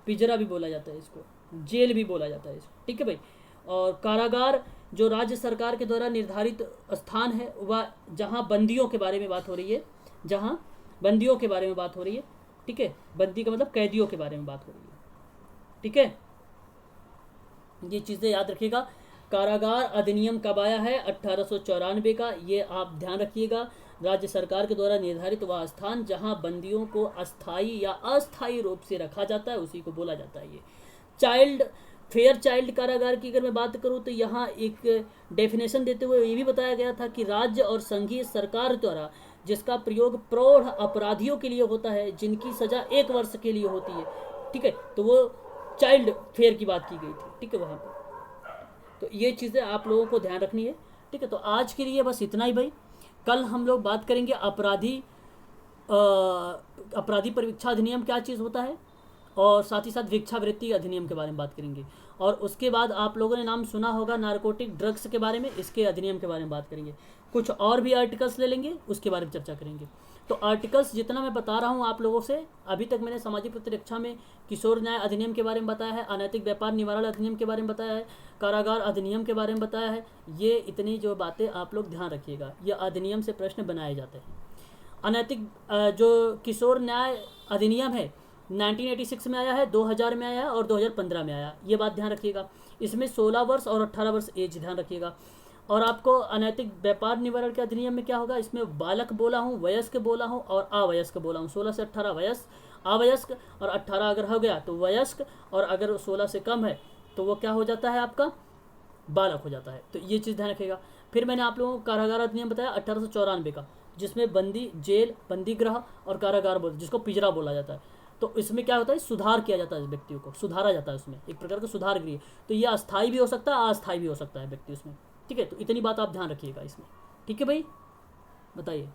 पिंजरा भी बोला जाता है इसको, जेल भी बोला जाता है इसको। ठीक है भाई, और कारागार जो राज्य सरकार के द्वारा निर्धारित स्थान है वह जहाँ बंदियों के बारे में बात हो रही है, जहाँ बंदियों के बारे में बात हो रही है। ठीक है, बंदी का मतलब कैदियों के बारे में बात हो रही है। ठीक है, ये चीज़ें याद रखिएगा। कारागार अधिनियम कब आया है? 1894 का, ये आप ध्यान रखिएगा। राज्य सरकार के द्वारा निर्धारित वह स्थान जहां बंदियों को अस्थायी या अस्थायी रूप से रखा जाता है उसी को बोला जाता है। ये फेयर चाइल्ड कारागार की अगर मैं बात करूं तो यहाँ एक डेफिनेशन देते हुए ये भी बताया गया था कि राज्य और संघीय सरकार द्वारा जिसका प्रयोग प्रौढ़ अपराधियों के लिए होता है जिनकी सजा 1 वर्ष के लिए होती है। ठीक है, तो वो चाइल्ड फेयर की बात की गई थी। ठीक है, वहाँ पर तो ये चीज़ें आप लोगों को ध्यान रखनी है। ठीक है, तो आज के लिए बस इतना ही भाई। कल हम लोग बात करेंगे अपराधी परिवीक्षा अधिनियम क्या चीज़ होता है, और साथ ही साथ भिक्षावृत्ति अधिनियम के बारे में बात करेंगे। और उसके बाद आप लोगों ने नाम सुना होगा नारकोटिक ड्रग्स के बारे में, इसके अधिनियम के बारे में बात करेंगे। कुछ और भी आर्टिकल्स ले लेंगे, उसके बारे में चर्चा करेंगे। तो आर्टिकल्स जितना मैं बता रहा हूँ आप लोगों से, अभी तक मैंने सामाजिक प्रतिरक्षा में किशोर न्याय अधिनियम के बारे में बताया है, अनैतिक व्यापार निवारण अधिनियम के बारे में बताया है, कारागार अधिनियम के बारे में बताया है। ये इतनी जो बातें आप लोग ध्यान रखिएगा, ये अधिनियम से प्रश्न बनाए जाते हैं। अनैतिक जो किशोर न्याय अधिनियम है 1986 में आया है, 2000 में आया और 2015 में आया, ये बात ध्यान रखिएगा। इसमें 16 वर्ष और 18 वर्ष एज ध्यान रखिएगा। और आपको अनैतिक व्यापार निवारण के अधिनियम में क्या होगा, इसमें बालक बोला हूँ, वयस्क बोला हूँ और अवयस्क बोला हूँ। 16 से 18 अवयस्क, और 18 अगर हो गया तो वयस्क, और अगर 16 से कम है तो वो क्या हो जाता है, आपका बालक हो जाता है। तो ये चीज़ ध्यान रखिएगा। फिर मैंने आप लोगों को कारागार अधिनियम बताया 1894 का, जिसमें बंदी जेल, बंदी गृह और कारागार बोलते, जिसको पिंजरा बोला जाता है। तो इसमें क्या होता है, सुधार किया जाता है, इस व्यक्तियों को सुधारा जाता है, उसमें एक प्रकार का सुधार गृह। तो ये अस्थायी भी हो सकता है, अस्थायी भी हो सकता है व्यक्ति उसमें। ठीक है, तो इतनी बात आप ध्यान रखिएगा इसमें। ठीक है भाई, बताइए,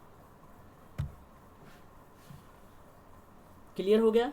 क्लियर हो गया?